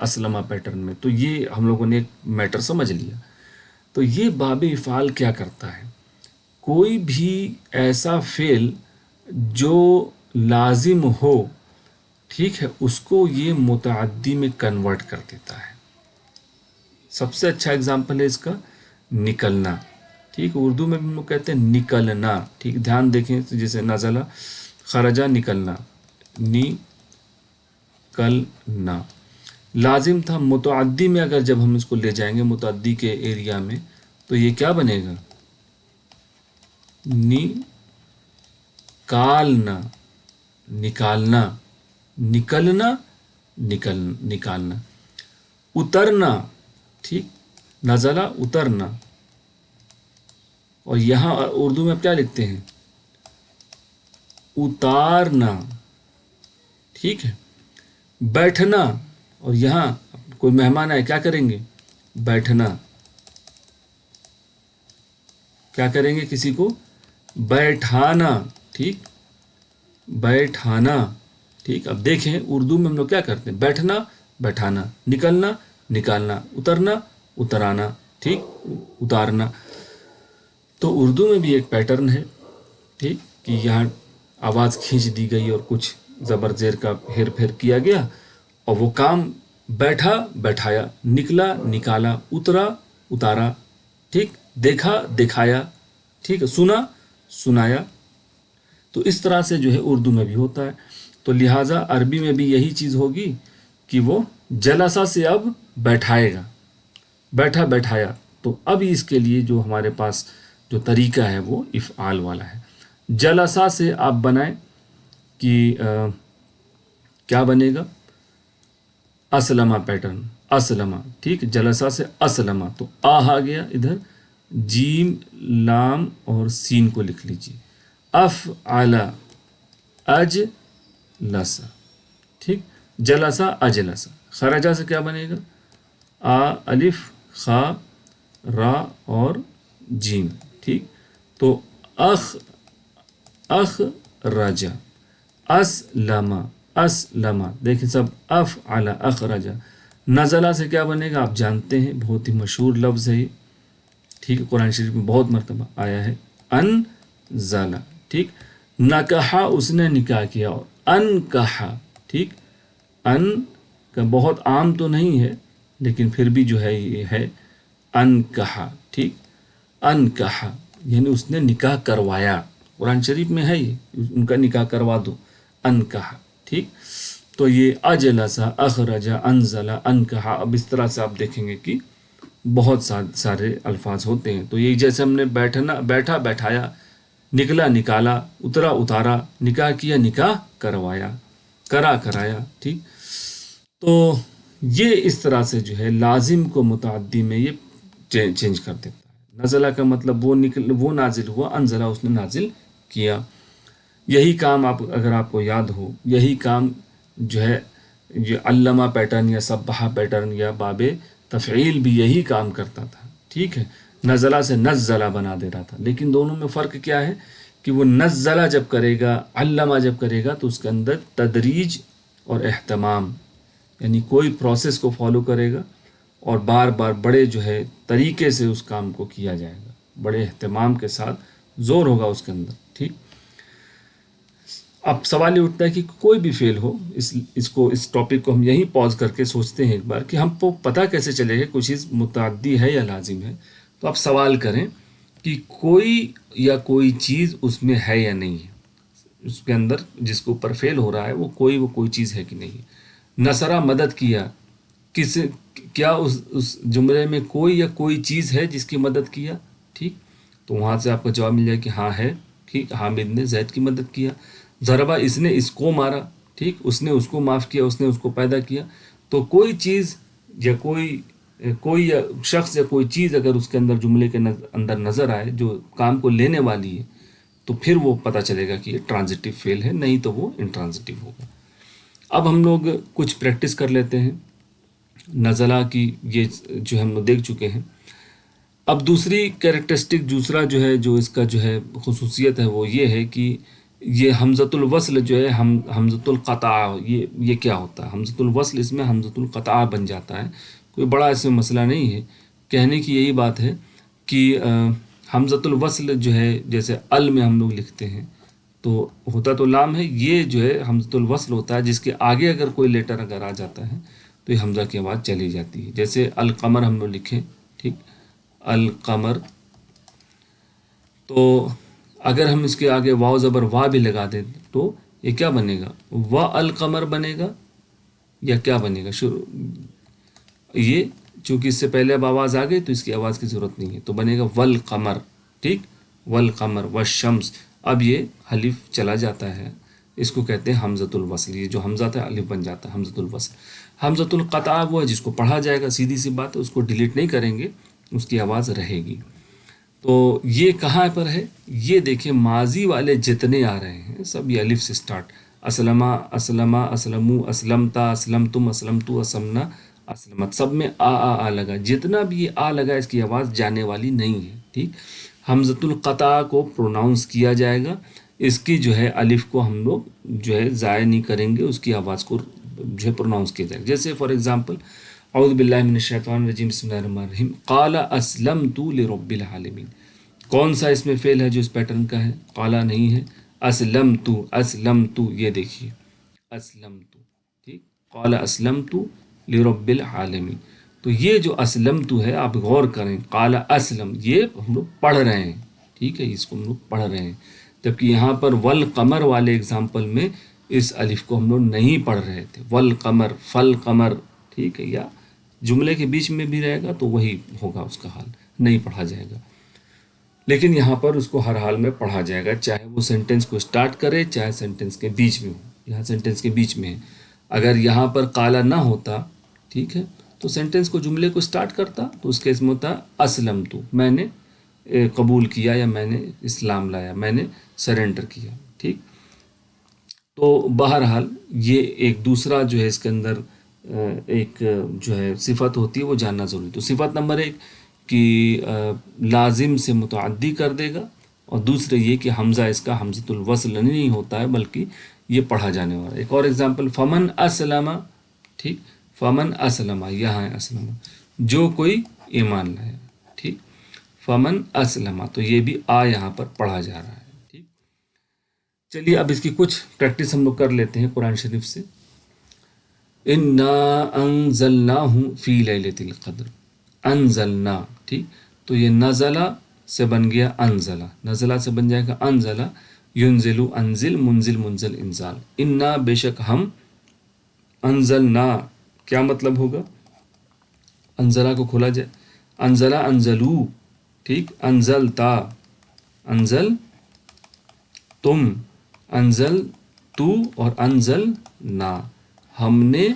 اسلمہ پیٹرن میں. تو یہ ہم لوگوں نے ایک میٹر سمجھ لیا. تو یہ باب افعال کیا کرتا ہے، کوئی بھی ایسا فعل جو لازم ہو، ٹھیک ہے، اس کو یہ متعدی میں کنورٹ کر دیتا ہے. سب سے اچھا اگزامپل ہے اس کا نکلنا. ٹھیک. اردو میں بھی ہم لوگ کہتے ہیں نکلنا. ٹھیک. دھیان دیکھیں، جیسے نزلہ، خرجہ، نکلنا، نکلنا لازم تھا. متعدی میں اگر جب ہم اس کو لے جائیں گے متعدی کے ایریا میں، تو یہ کیا بنے گا، نکالنا، نکالنا، نکلنا، نکالنا. اترنا، ٹھیک، نزلہ، اترنا. اور یہاں اردو میں کیا لکھتے ہیں، اتارنا. ٹھیک ہے. بیٹھنا، اور یہاں کوئی مہمان آئے کیا کریں گے، بیٹھنا. کیا کریں گے، کسی کو بیٹھانا. ٹھیک. بیٹھانا. ٹھیک. اب دیکھیں اردو میں ہم لوگ کیا کرتے ہیں، بیٹھنا، بیٹھانا، نکلنا، نکالنا، اترنا، اترانا، ٹھیک، اتارنا. تو اردو میں بھی ایک پیٹرن ہے. ٹھیک. کہ یہاں آواز کھینچ دی گئی اور کچھ زبر زیر کا ہیر پھیر کیا گیا، اور وہ کام بیٹھا، بیٹھایا، نکلا، نکالا، اترا، اتارا. ٹھیک. دیکھا، دکھایا. ٹھیک ہے. سنا، سنایا. تو اس طرح سے جو ہے اردو میں بھی ہوتا ہے. تو لہٰذا عربی میں بھی یہی چیز ہوگی کہ وہ جلسہ سے اب بیٹھائے گا، بیٹھا، بیٹھایا. تو اب اس کے لیے جو ہمارے پاس جو طریقہ ہے وہ افعال والا ہے. جلسہ سے آپ بنائیں کہ کیا بنے گا، اسلمہ پیٹرن، اسلمہ. ٹھیک. جلسہ سے اسلمہ، تو آ گیا ادھر، جیم، لام اور سین کو لکھ لیجیے. افعل، اجلس. ٹھیک. جلسہ، اجلس. خرجہ سے کیا بنے گا، الف، خا، را اور جیم. ٹھیک. تو اخرج، اسلم، اسلم. دیکھیں سب افعل، اخرج. نزلہ سے کیا بنے گا، آپ جانتے ہیں، بہت ہی مشہور لفظ ہے یہ. ٹھیک. قرآن شریف میں بہت مرتبہ آیا ہے، انزل. ٹھیک. نکحا، اس نے نکاح کیا، اور انکحا. ٹھیک. ان کا بہت عام تو نہیں ہے لیکن پھر بھی جو ہے یہ ہے انکحا. ٹھیک. انکحا یعنی اس نے نکاح کروایا. قرآن شریف میں ہے یہ، ان کا نکاح کروا دو، انکحا. ٹھیک. تو یہ اجلسا، اخرجا، انزلا، انکحا. اب اس طرح سے آپ دیکھیں گے کہ بہت سارے الفاظ ہوتے ہیں. تو یہ جیسے ہم نے بیٹھنا، بیٹھا، بیٹھایا، نکلا نکالا، اترا اتارا، نکاح کیا نکاح کروایا، کرایا، ٹھیک. تو یہ اس طرح سے جو ہے لازم کو متعدی میں یہ چینج کر دیتا ہے. نزلہ کا مطلب وہ نازل ہوا، انزلہ اس نے نازل کیا. یہی کام اگر آپ کو یاد ہو، یہی کام جو ہے یہ علامہ پیٹرن یا سبحہ پیٹرن یا باب تفعیل بھی یہی کام کرتا تھا. ٹھیک ہے، نزلہ سے نزلہ بنا دے رہا تھا. لیکن دونوں میں فرق کیا ہے کہ وہ نزلہ جب کرے گا، علامہ جب کرے گا تو اس کے اندر تدریج اور اہتمام، یعنی کوئی پروسیس کو فالو کرے گا اور بار بار بڑے جو ہے طریقے سے اس کام کو کیا جائے گا، بڑے اہتمام کے ساتھ زور ہوگا اس کے اندر. ٹھیک. اب سوال یہ اٹھتا ہے کہ کوئی بھی فعل ہو، اس ٹاپک کو ہم یہیں پاز کر کے سوچتے ہیں ایک بار کہ ہم کو پتہ کیسے چلے گا کوئی چیز متعدی ہے یا لازم ہے. تو آپ سوال کریں کہ کوئی چیز اس میں ہے یا نہیں ہے، اس کے اندر جس کے اوپر فعل ہو رہا ہے وہ کوئی چیز ہے کہ نہیں. نصرہ مدد کیا، کیا اس جملے میں کوئی چیز ہے جس کی مدد کیا. ٹھیک. تو وہاں سے آپ کا جواب مل جائے کہ ہاں ہے. ٹھیک. حامد نے زید کی مدد کیا. ضربہ، اس نے اس کو مارا. ٹھیک. اس نے اس کو معاف کیا، اس نے اس کو پیدا کیا. تو کوئی چیز یا کوئی شخص یا کوئی چیز اگر اس کے اندر جملے کے اندر نظر آئے جو کام کو لینے والی ہے تو پھر وہ پتہ چلے گا کہ یہ ٹرانزٹیو فعل ہے، نہیں تو وہ انٹرانزٹیو ہوگا. اب ہم لوگ کچھ پریکٹس کر لیتے ہیں نزلہ کی، یہ جو ہم لوگ دیکھ چکے ہیں. اب دوسری کیریکٹرسٹک، دوسرا جو ہے جو اس کا جو ہے خصوصیت ہے وہ یہ ہے کہ یہ حمزۃ الوصل جو ہے حمزۃ القطع، یہ کیا ہوتا ہے؟ حمزۃ الوصل اس میں حمزۃ القطع بن جاتا ہے. کوئی بڑا اس میں مسئلہ نہیں ہے. کہنے کی یہی بات ہے کہ حمزۃ الوصل جو ہے جیسے ال میں ہم لوگ لکھتے ہیں تو ہوتا تو لام ہے، یہ جو ہے حمزۃ الوصل ہوتا ہے جس کے آگے اگر کوئی لیٹر اگر آ جاتا ہے تو یہ حمزہ کی آواز چلی جاتی ہے. جیسے القمر ہم لوگ لکھیں. ٹھیک. القمر، تو اگر ہم اس کے آگے واو زبر وا بھی لگا دیں تو یہ کیا بنے گا؟ و القمر بنے گا یا کیا بنے گا؟ یہ چونکہ اس سے پہلے اب آواز آ گئی تو اس کی آواز کی ضرورت نہیں ہے، تو بنے گا والقمر. ٹھیک. والقمر والشمس. اب یہ حلف چلا جاتا ہے، اس کو کہتے ہیں حمزۃ الوصل. یہ جو حمزہ تھا الف بن جاتا ہے حمزۃ الوصل. حمزۃ القطع وہ ہے جس کو پڑھا جائے گا، سیدھی سی بات ہے، اس کو ڈیلیٹ نہیں کریں گے، اس کی آواز رہے گی. تو یہ کہاں پر ہے؟ یہ دیکھیں ماضی والے جتنے آ رہے ہیں سب یہ الف سے سٹارٹ. اسلمہ، اسلمہ، اسلمو، اسلمتا، اسلمتم، اسلمتو، اسلمنا، اسلمت، سب میں آ لگا. جتنا بھی یہ آ لگا اس کی آواز جانے والی نہیں ہے. ٹھیک. حمزۃ القطع کو پروناؤنس کیا جائے گا، اس کی جو ہے الف کو ہم لوگ جو ہے ضائع نہیں کریں گے، اس کی آواز کو جو ہے پروناؤنس کیا جائے گا. جیسے فار ایگزامپل اعوذ باللہ من الشیطان الرجیم بسم اللہ الرحمن الرحیم قال اسلمت لرب العالمین. کون سا اس میں فعل ہے جو اس پیٹرن کا ہے؟ قالا نہیں ہے، اسلمت. اسلمت، یہ دیکھیے اسلمت. ٹھیک. قال اسلمت لرب العالمین. تو یہ جو اسلمت ہے آپ غور کریں، قال اسلم، یہ ہم لوگ پڑھ رہے ہیں. ٹھیک ہے، اس کو ہم لوگ پڑھ رہے ہیں، جبکہ یہاں پر والقمر والے اگزامپل میں اس الف کو ہم لوگ نہیں پڑھ رہے تھے. والقمر، فالقمر. ٹھیک ہے، یا جملے کے بیچ میں بھی رہے گا تو وہی ہوگا اس کا حال، نہیں پڑھا جائے گا. لیکن یہاں پر اس کو ہر حال میں پڑھا جائے گا، چاہے وہ سینٹینس کو اسٹارٹ کرے چاہے سینٹینس کے بیچ میں ہو. یہاں سینٹینس کے بیچ میں ہے، اگر یہاں پر قالا نہ ہوتا، ٹھیک ہے، تو سینٹینس کو جملے کو اسٹارٹ کرتا تو اس کے اس میں ہوتا اسلمت، میں نے قبول کیا یا میں نے اسلام لایا، میں نے سرنڈر کیا. ٹھیک. تو بہرحال یہ ایک دوسرا جو ہے اس کے اندر ایک جو ہے صفت ہوتی ہے وہ جاننا ضروری. تو صفت نمبر 1 کہ لازم سے متعدی کر دے گا، اور دوسرے یہ کہ حمزہ اس کا حمزۃ الوصل نہیں ہوتا ہے بلکہ یہ پڑھا جانے والا. ایک اور ایگزامپل فمن اسلم. ٹھیک. فمن اسلم، یہاں ہے اسلم، جو کوئی ایمان لایا. ٹھیک. فمن اسلم، تو یہ بھی یہاں پر پڑھا جا رہا ہے. ٹھیک. چلیے اب اس کی کچھ پریکٹس ہم لوگ کر لیتے ہیں قرآن شریف سے. انا انزلناہ فی لیلۃ القدر. انزلنا. ٹھیک. تو یہ نزلہ سے بن گیا انزلہ، نزلہ سے بن جائے گا انزلہ. ینزل، انزل، منزل، منزل، انزال. انا، بے شک ہم، انزلنا کیا مطلب ہوگا؟ انزلہ کو کھولا جائے، انزلہ، انزلو. ٹھیک. انزلتا، انزل تم، انزل تو اور انزل نا، ہم نے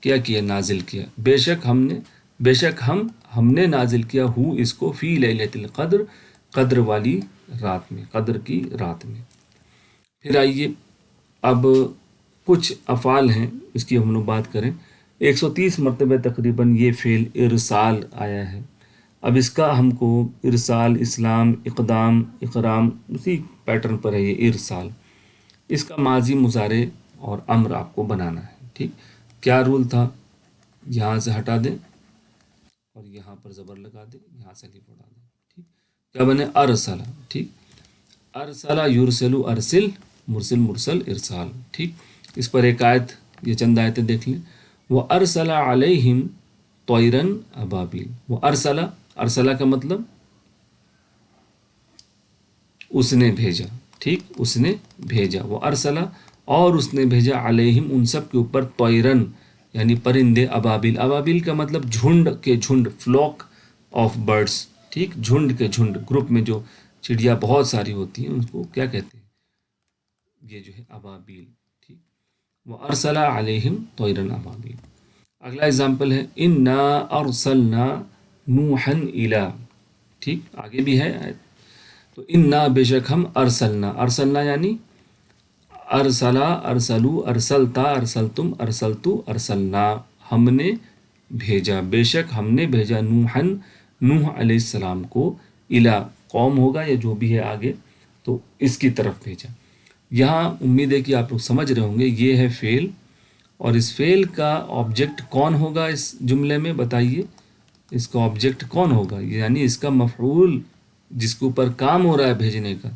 کیا کیا، نازل کیا، بے شک ہم نے نازل کیا ہو اس کو فی لیلۃ القدر، قدر والی رات میں، قدر کی رات میں۔ پھر آئیے اب کچھ افعال ہیں اس کی ہم لوگ بات کریں۔ 130 مرتبہ تقریباً یہ فعل ارسال آیا ہے۔ اب اس کا ہم کو ارسال، اسلام، اقدام، اقرام، اسی پیٹرن پر ہے یہ ارسال۔ اس کا ماضی، مضارع اور امر آپ کو بنانا ہے، ٹھیک۔ کیا رول تھا، یہاں سے ہٹا دیں اور یہاں پر زبر لگا دیں، یہاں سے الف اڑا دیں، ٹھیک۔ کیا بنے، ارسلا، ٹھیک۔ ارسلا یرسلو، ارسل، مرسل مرسل، ارسال، ٹھیک۔ اس پر ایک آیت، یہ چند آیتیں دیکھ لیں۔ وہ ارسلا علیہم طیرن ابابیل، وہ ارسلا کا مطلب اس نے بھیجا، ٹھیک، اس نے بھیجا، وہ ارسلا، اور اس نے بھیجا علیہم ان سب کے اوپر طیرن یعنی پرندے، ابابیل، ابابیل کا مطلب جھنڈ کے جھنڈ، فلوک آف برڈس، ٹھیک، جھنڈ کے جھنڈ، گروپ میں جو چڑیا بہت ساری ہوتی ہیں ان کو کیا کہتے ہیں، یہ جو ہے ابابیل، ٹھیک۔ وہ ارسلا علیہم طیرن ابابیل۔ اگلا اگزامپل ہے انا ارسلنا نوحا الی، ٹھیک، آگے بھی ہے آیت۔ تو انا، بے شک ہم، ارسلنا یعنی ارسلا، ارسلو، ارسلتا، ارسلتم، ارسلتو، ارسلنا، ہم نے بھیجا، بے شک ہم نے بھیجا، نوح علیہ السلام کو، الی، قوم ہوگا یا جو بھی ہے آگے، تو اس کی طرف بھیجا۔ یہاں امید ہے کہ آپ لوگ سمجھ رہے ہوں گے، یہ ہے فعل، اور اس فعل کا آبجیکٹ کون ہوگا اس جملے میں، بتائیے اس کا آبجیکٹ کون ہوگا، یعنی اس کا مفعول جس کے اوپر کام ہو رہا ہے بھیجنے کا،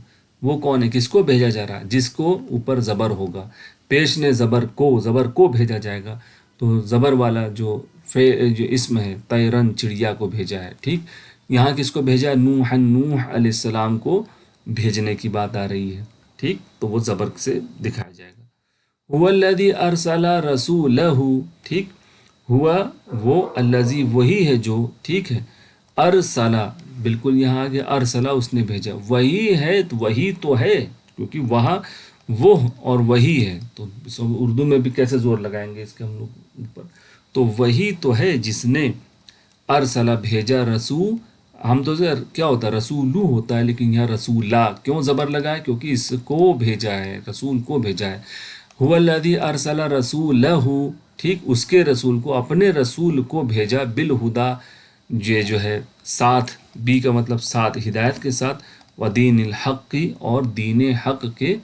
وہ کون ہے، کس کو بھیجا جا رہا ہے، جس کو اوپر زبر ہوگا، پیش نے زبر کو بھیجا جائے گا، تو زبر والا جو اسم ہے، طیرن، چڑیا کو بھیجا ہے، ٹھیک۔ یہاں کس کو بھیجا ہے، نوح علیہ السلام کو بھیجنے کی بات آ رہی ہے، ٹھیک، تو وہ زبر سے دکھایا جائے گا۔ هو الذی ارسل رسولہ، ٹھیک، ہوا وہ، الذی وہی ہے جو، ٹھیک ہے، ارسلا، بالکل یہاں آگے ارسلا اس نے بھیجا، وہی ہے، تو وہی تو ہے، کیونکہ وہاں وہ اور وہی ہے، تو اردو میں بھی کیسے زور لگائیں گے اس کے ہم لوگ اوپر، تو وہی تو ہے جس نے ارسلا بھیجا، ہم تو کیا ہوتا ہے، رسولو ہوتا ہے، لیکن یہاں رسولا کیوں زبر لگا ہے، کیونکہ اس کو بھیجا ہے، رسول کو بھیجا ہے۔ هو الذی ارسل رسولہ، ٹھیک، اس کے رسول کو، اپنے رسول کو بھیجا، بالہدا، یہ جو ہے ساتھ، بی کا مطلب ساتھ، ہدایت کے ساتھ، ودین الحق کی، اور دین حق کے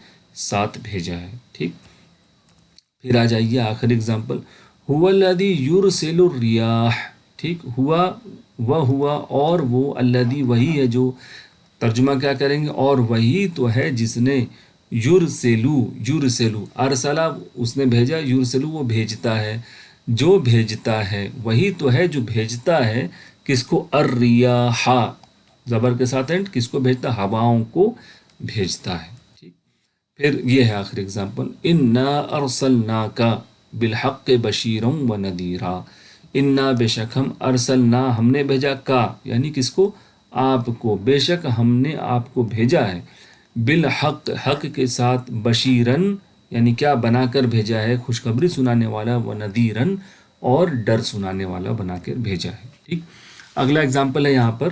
ساتھ بھیجا ہے، ٹھیک۔ پھر آ جائیے آخری اگزامپل، هو الذی یرسل الریاح، ٹھیک، ہوا اور وہ، الذی وہی ہے جو، ترجمہ کیا کریں گے، اور وہی تو ہے جس نے، یرسلو، ارسلا اس نے بھیجا، یرسلو وہ بھیجتا ہے، جو بھیجتا ہے، وہی تو ہے جو بھیجتا ہے، کس کو، الریاح، زبر کے ساتھ اینڈ، کس کو بھیجتا، ہواؤں کو بھیجتا ہے، ٹھیک۔ پھر یہ ہے آخری اگزامپل، انا ارسلناک بالحق بشیرا ونذیرا، انا، بے شک ہم، ارسلنا ہم نے بھیجا، کا یعنی کس کو، آپ کو، بے شک ہم نے آپ کو بھیجا ہے، بالحق حق کے ساتھ، بشیرن یعنی کیا، بنا کر بھیجا ہے، خوشخبری سنانے والا، ونذیرن اور ڈر سنانے والا بنا کر بھیجا ہے، ٹھیک۔ اگلا اگزامپل ہے یہاں پر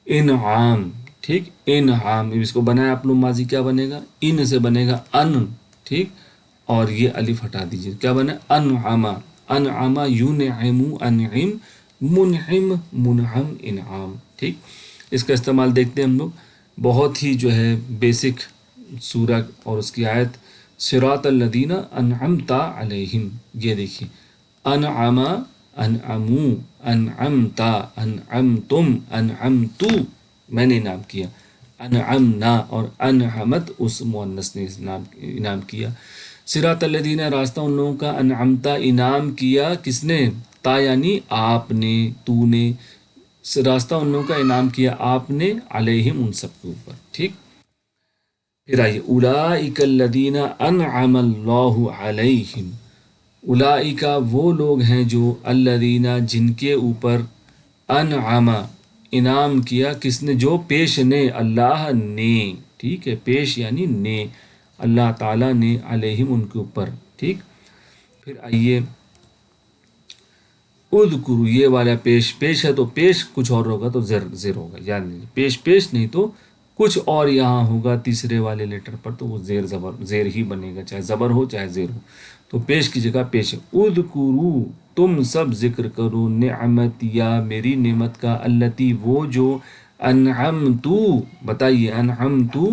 انعام، ٹھیک، انعام، اس کو بنایا آپ لوگ، ماضی کیا بنے گا، ان سے بنے گا ان، ٹھیک، اور یہ الف ہٹا دیجیے، کیا بنے، انعم، انعم ینعم، انعم، منعم، منعم، انعام، ٹھیک۔ اس کا استعمال دیکھتے ہیں ہم لوگ، بہت ہی جو ہے بیسک سورہ اور اس کی آیت، صراط الذین انعمت علیہم، یہ دیکھیے، انعم، انعمو، انعمت، انعمتم، انعمتو، میں نے انعام کیا، انعمنا، اور انعمت اس مؤنث نے انعام کیا، صراط الذین، راستہ ان لوگوں کا، انعمت انعام کیا، کس نے، تا یعنی آپ نے، تو نے، راستہ ان لوگوں کا انعام کیا آپ نے، علیہم ان سب کے اوپر، ٹھیک۔ پھر آئیے، اولئک الذین انعم اللہ علیہم، اولئک وہ لوگ ہیں جو، الذین جن کے اوپر، انعم انعام کیا کس نے؟ جو پیش نے، اللہ نے، ٹھیک ہے، پیش یعنی نے، اللہ تعالیٰ نے، علیہم ان کے اوپر، ٹھیک۔ پھر آئیے اذکرو، یہ والا پیش پیش ہے تو پیش کچھ اور ہوگا تو زیر ہوگا، یاد نہیں، پیش نہیں تو کچھ اور یہاں ہوگا تیسرے والے لیٹر پر تو وہ زیر ہی بنے گا، چاہے زبر ہو چاہے زیر ہو، تو پیش کی جگہ پیش ہے۔ اذکرو، تم سب ذکر کرو، نعمت یا میری نعمت کا، التی وہ جو، انعمتو، بتائیے انعمتو،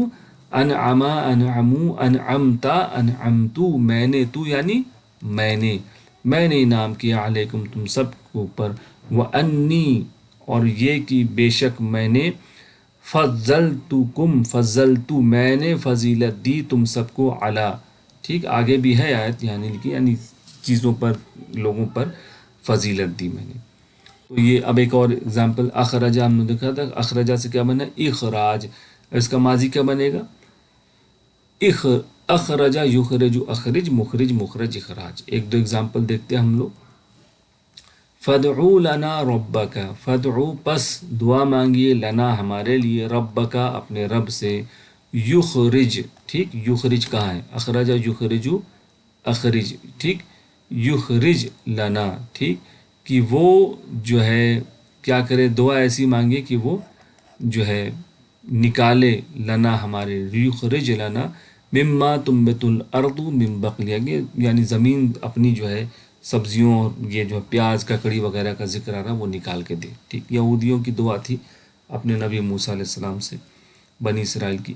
انعما، انعمو، انعمتا، انعمتو، میں نے، تو یعنی میں نے انعام کیا، علیکم تم سب کے اوپر، وانی، اور یہ کہ بے شک میں نے، فضلتکم، فضلتو، میں نے فضیلت دی تم سب کو، علی، ٹھیک، آگے بھی ہے آیت یعنی لکھی، یعنی چیزوں پر، لوگوں پر فضیلت دی میں نے۔ تو یہ اب ایک اور اگزامپل، اخرجہ ہم نے دیکھا تھا، اخرجہ سے کیا بنا؟ اخراج، اس کا ماضی کیا بنے گا؟ اخرجہ، یخرج، اخرج، مخرج، مخرج، اخراج۔ ایک دو اگزامپل دیکھتے ہیں ہم لوگ۔ فدعو لنا ربک، فدعو پس دعا مانگیے، لنا ہمارے لیے، ربک اپنے رب سے، یخرج، ٹھیک، یخرج کہاں ہے؟ اخرجہ یخرجو، اخرج، ٹھیک، یخرج لنا، ٹھیک، کہ وہ جو ہے کیا کرے؟ دعا ایسی مانگے کہ وہ جو ہے نکالے، لنا ہمارے، یخرج لنا، مما تنبت الارض من بقلیہ، یعنی زمین اپنی جو ہے سبزیوں، یہ جو پیاز ککڑی وغیرہ کا ذکر آ رہا وہ نکال کے دے، ٹھیک۔ یہودیوں کی دعا تھی اپنے نبی موسیٰ علیہ السلام سے، بنی اسرائیل کی۔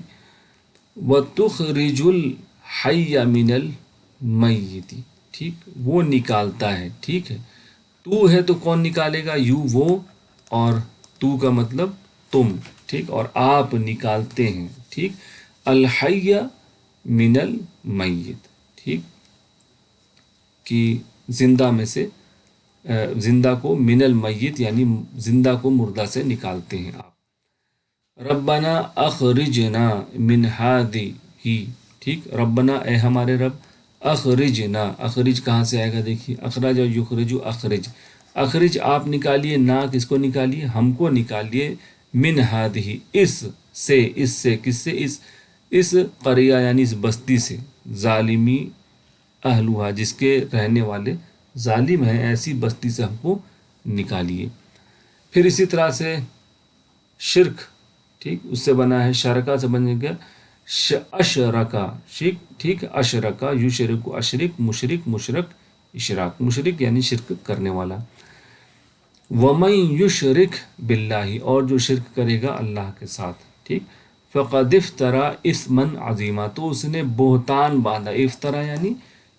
وَتُخْرِجُ الْحَيَّ مِنَ الْمَيِّتِ، ٹھیک، وہ نکالتا ہے، ٹھیک ہے، تو ہے تو کون نکالے گا؟ یو، وہ، اور تو کا مطلب تم، ٹھیک، اور آپ نکالتے ہیں، ٹھیک، الحی من المیت، ٹھیک، کہ زندہ میں سے، زندہ کو، من المیت یعنی زندہ کو مردہ سے نکالتے ہیں آپ۔ ربنا اخرجنا من ہذہ، ٹھیک، ربنا اے ہمارے رب، اخرجنا، اخرج کہاں سے آئے گا؟ دیکھیے، اخرج اور یخرج، اخرج، اخرج آپ نکالیے، نا کس کو نکالیے؟ ہم کو نکالیے، من ہذہ، اس سے، اس سے، کس سے؟ اس قریہ یعنی اس بستی سے، ظالمی اہلوہا، جس کے رہنے والے ظالم ہیں، ایسی بستی سے ہم کو نکالیے۔ پھر اسی طرح سے شرک، ٹھیک، اس سے بنا ہے، شرکا سے بنے گا اشرکا، ٹھیک، اشرکا، یشرک، اشرک، مشرک، مشرک، اشراک، مشرک یعنی شرک کرنے والا۔ وَمَن یشرک باللہ، اور جو شرک کرے گا اللہ کے ساتھ، ٹھیک، فقد افترا اثما عظیما، تو اس نے بہتان باندھا، افترا یعنی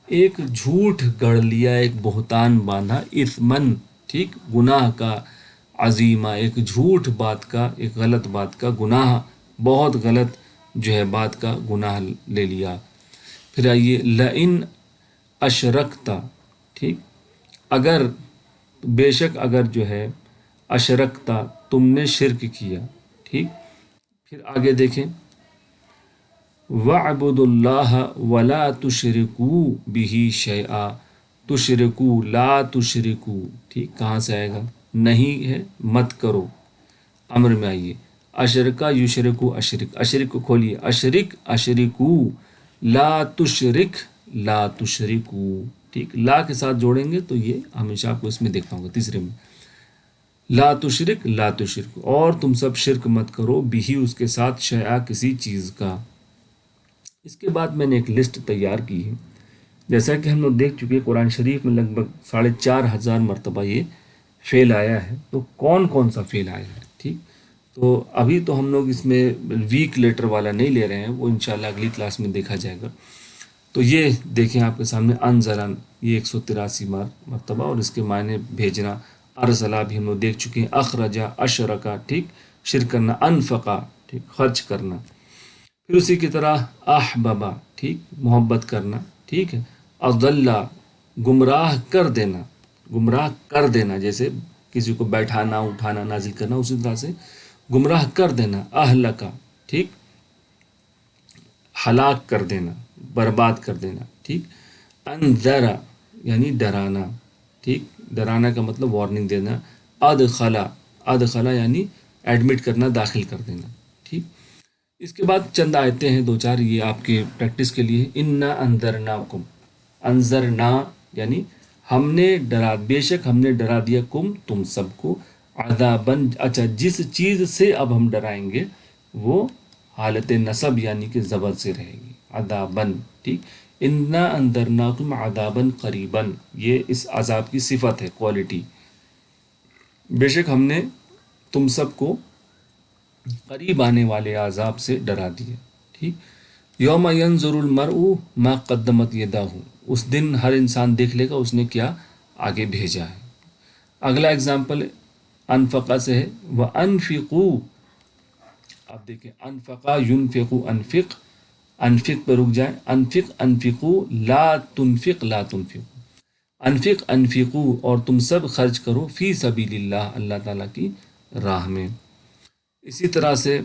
ایک جھوٹ گڑھ لیا، ایک بہتان باندھا، اثمن، ٹھیک، گناہ کا، عظیمہ، ایک جھوٹ بات کا، ایک غلط بات کا گناہ، بہت غلط جو ہے بات کا گناہ لے لیا۔ پھر آئیے لئن اشرکتا، ٹھیک، اگر، بے شک اگر جو ہے، اشرکتا تم نے شرک کیا، ٹھیک۔ پھر آگے دیکھیں، وَاعْبُدُوا اللَّهَ وَلَا تُشْرِكُوا بِهِ شَيْئًا، تشرکو، لا تشرکو، ٹھیک، کہاں سے آئے گا؟ نہیں ہے، مت کرو، امر میں آئیے، اشرکا، یشرکو، اشرک، اشرک کو کھولیے، اشرک، اشرکو، لا تشرک، لا تشرکو، ٹھیک، لا کے ساتھ جوڑیں گے تو یہ ہمیشہ آپ کو اس میں دیکھنا ہوگا، تیسرے میں، لا تشرک، لا تشرک، اور تم سب شرک مت کرو، بھی اس کے ساتھ، شیئا کسی چیز کا۔ اس کے بعد میں نے ایک لسٹ تیار کی ہے، جیسا کہ ہم لوگ دیکھ چکے قرآن شریف میں لگ بھگ 4,500 مرتبہ یہ فعل آیا ہے، تو کون کون سا فعل آیا ہے، ٹھیک، تو ابھی تو ہم لوگ اس میں ویک لیٹر والا نہیں لے رہے ہیں، وہ انشاءاللہ اگلی کلاس میں دیکھا جائے گا۔ تو یہ دیکھیں آپ کے سامنے، انزلن، یہ 183 مرتبہ، اور اس کے معنی بھیجنا، ارسلہ بھی ہم لوگ دیکھ چکے ہیں، اخرجہ، اشرکا، ٹھیک، شرک کرنا، انفقا، ٹھیک، خرچ کرنا، پھر اسی کی طرح احببا، ٹھیک، محبت کرنا، ٹھیک ہے، اضلہ، گمراہ کر دینا، گمراہ کر دینا، جیسے کسی کو بیٹھانا، اٹھانا، نازل کرنا، اسی طرح سے گمراہ کر دینا، اہلکا، ٹھیک، ہلاک کر دینا، برباد کر دینا، ٹھیک، انذرا یعنی ڈرانا، ٹھیک، ڈرانا کا مطلب وارننگ دینا، ادخلا، ادخلا یعنی ایڈمٹ کرنا، داخل کر دینا. ٹھیک. اس کے بعد چند آیتیں ہیں 2-4، یہ آپ کے پریکٹس کے لیے. انا انذرناکم، انذرنا یعنی ہم نے ڈرا، بے شک ہم نے ڈرا دیا، کم تم سب کو، عذابن، اچھا جس چیز سے اب ہم ڈرائیں گے وہ حالت نصب یعنی کہ زبر سے رہے گی، عذابن. ٹھیک. انا انذرناکم عذابا قریبا، یہ اس عذاب کی صفت ہے، کوالٹی. بے شک ہم نے تم سب کو قریب آنے والے عذاب سے ڈرا دیا. ٹھیک. یوم ینظر المرء ما قدمت یداہ، اس دن ہر انسان دیکھ لے گا اس نے کیا آگے بھیجا ہے. اگلا اگزامپل انفقہ سے ہے. وَأَنفِقُوا، آپ دیکھیں انفقا ينفقوا، انفق، انفق پہ رک جائیں، انفق انفقوا لا تنفق لا تنفقوا، انفق انفقوا اور تم سب خرچ کرو، فی سبیل اللہ، اللہ تعالیٰ کی راہ میں. اسی طرح سے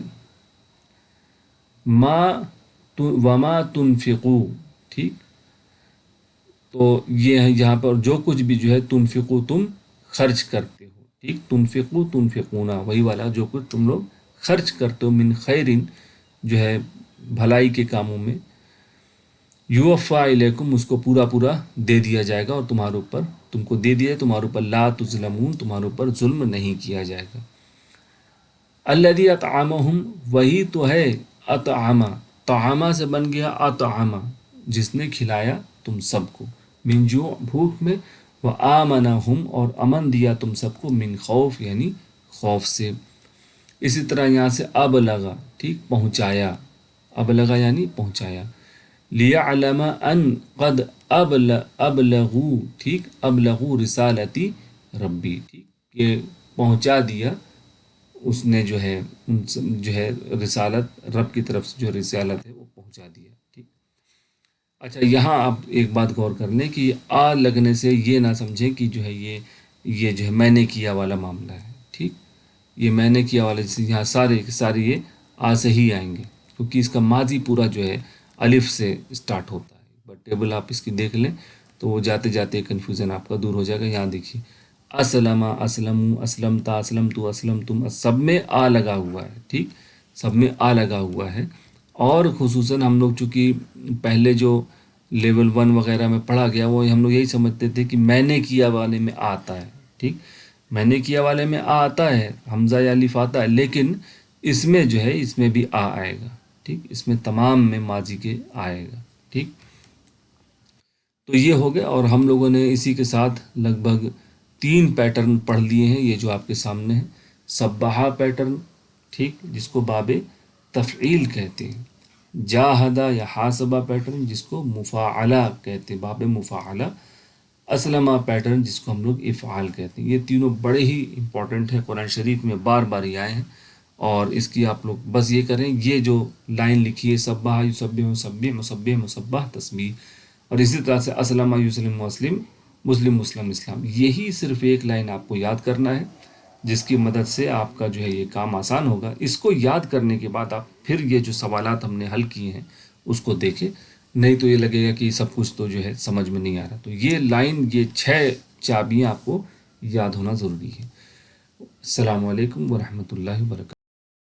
وما تنفقوا. ٹھیک. تو یہ ہے یہاں پر جو کچھ بھی جو ہے تنفقو تم خرچ کرتے ہو. ٹھیک. تنفقو تنفقونا، وہی والا جو کچھ تم لوگ خرچ کرتے ہو، من خیرن جو ہے بھلائی کے کاموں میں، یوفا الیکم اس کو پورا پورا دے دیا جائے گا، اور تمہارے اوپر، تم کو دے دیا، تمہارے اوپر لا تظلمون، تمہارے اوپر ظلم نہیں کیا جائے گا. الذی اطعمہم، وہی تو ہے اطعمہ، طعامہ سے بن گیا اطعمہ، جس نے کھلایا تم سب کو، من جوع بھوک میں، وآمنہم اور امن دیا تم سب کو، من خوف یعنی خوف سے. اسی طرح یہاں سے ابلغا، ٹھیک، پہنچایا، ابلغا یعنی پہنچایا. لیعلم ان قد ابلغوا، ٹھیک، ابلغوا رسالتی ربی، ٹھیک، کہ پہنچا دیا اس نے جو ہے رسالت، رب کی طرف سے جو رسالت ہے وہ پہنچا دیا. ٹھیک. اچھا یہاں آپ ایک بات غور کر لیں کہ آ لگنے سے یہ نہ سمجھیں کہ جو ہے یہ جو ہے میں نے کیا والا معاملہ ہے. ٹھیک. یہ میں نے کیا والا، جیسے یہاں سارے یہ آ سے ہی آئیں گے، کیونکہ اس کا ماضی پورا جو ہے الف سے اسٹارٹ ہوتا ہے. بٹ ٹیبل آپ اس کی دیکھ لیں تو وہ جاتے جاتے کنفیوژن آپ کا دور ہو جائے گا. یہاں دیکھیے اسلم، اسلم، اسلمتا، اسلمتو، اسلمتم، سب میں آ لگا ہوا ہے. ٹھیک. سب میں آ لگا ہوا ہے. اور خصوصاً ہم لوگ چونکہ پہلے جو لیول 1 وغیرہ میں پڑھا گیا وہ ہم لوگ یہی سمجھتے تھے کہ میں نے کیا والے میں آتا ہے. ٹھیک. میں نے کیا والے میں آتا ہے، حمزہ یا الف آتا ہے، لیکن اس میں جو ہے اس میں بھی آئے گا. ٹھیک. اس میں تمام میں ماضی کے آئے گا. ٹھیک. تو یہ ہو گیا، اور ہم لوگوں نے اسی کے ساتھ لگ بھگ 3 پیٹرن پڑھ لیے ہیں، یہ جو آپ کے سامنے ہے. سبحہ پیٹرن، ٹھیک، جس کو باب تفعیل کہتے ہیں. جاہدہ یا حاسبہ پیٹرن جس کو مفاعلہ کہتے ہیں، باب مفاعلہ. اسلمہ پیٹرن جس کو ہم لوگ افعال کہتے ہیں. یہ تینوں بڑے ہی امپورٹنٹ ہیں، قرآن شریف میں بار بار یہ آئے ہیں، اور اس کی آپ لوگ بس یہ کریں، یہ جو لائن لکھی ہے سبح یسبح مسبح مسبح مسبح تسبیح، اور اسی طرح سے اسلم یسلم مسلم مسلم مسلم اسلام، یہی صرف ایک لائن آپ کو یاد کرنا ہے، جس کی مدد سے آپ کا جو ہے یہ کام آسان ہوگا. اس کو یاد کرنے کے بعد آپ پھر یہ جو سوالات ہم نے حل کیے ہیں اس کو دیکھیں، نہیں تو یہ لگے گا کہ سب کچھ تو جو ہے سمجھ میں نہیں آ رہا. تو یہ لائن، یہ 6 چابیاں آپ کو یاد ہونا ضروری ہے. السلام علیکم ورحمۃ اللہ وبرکاتہ.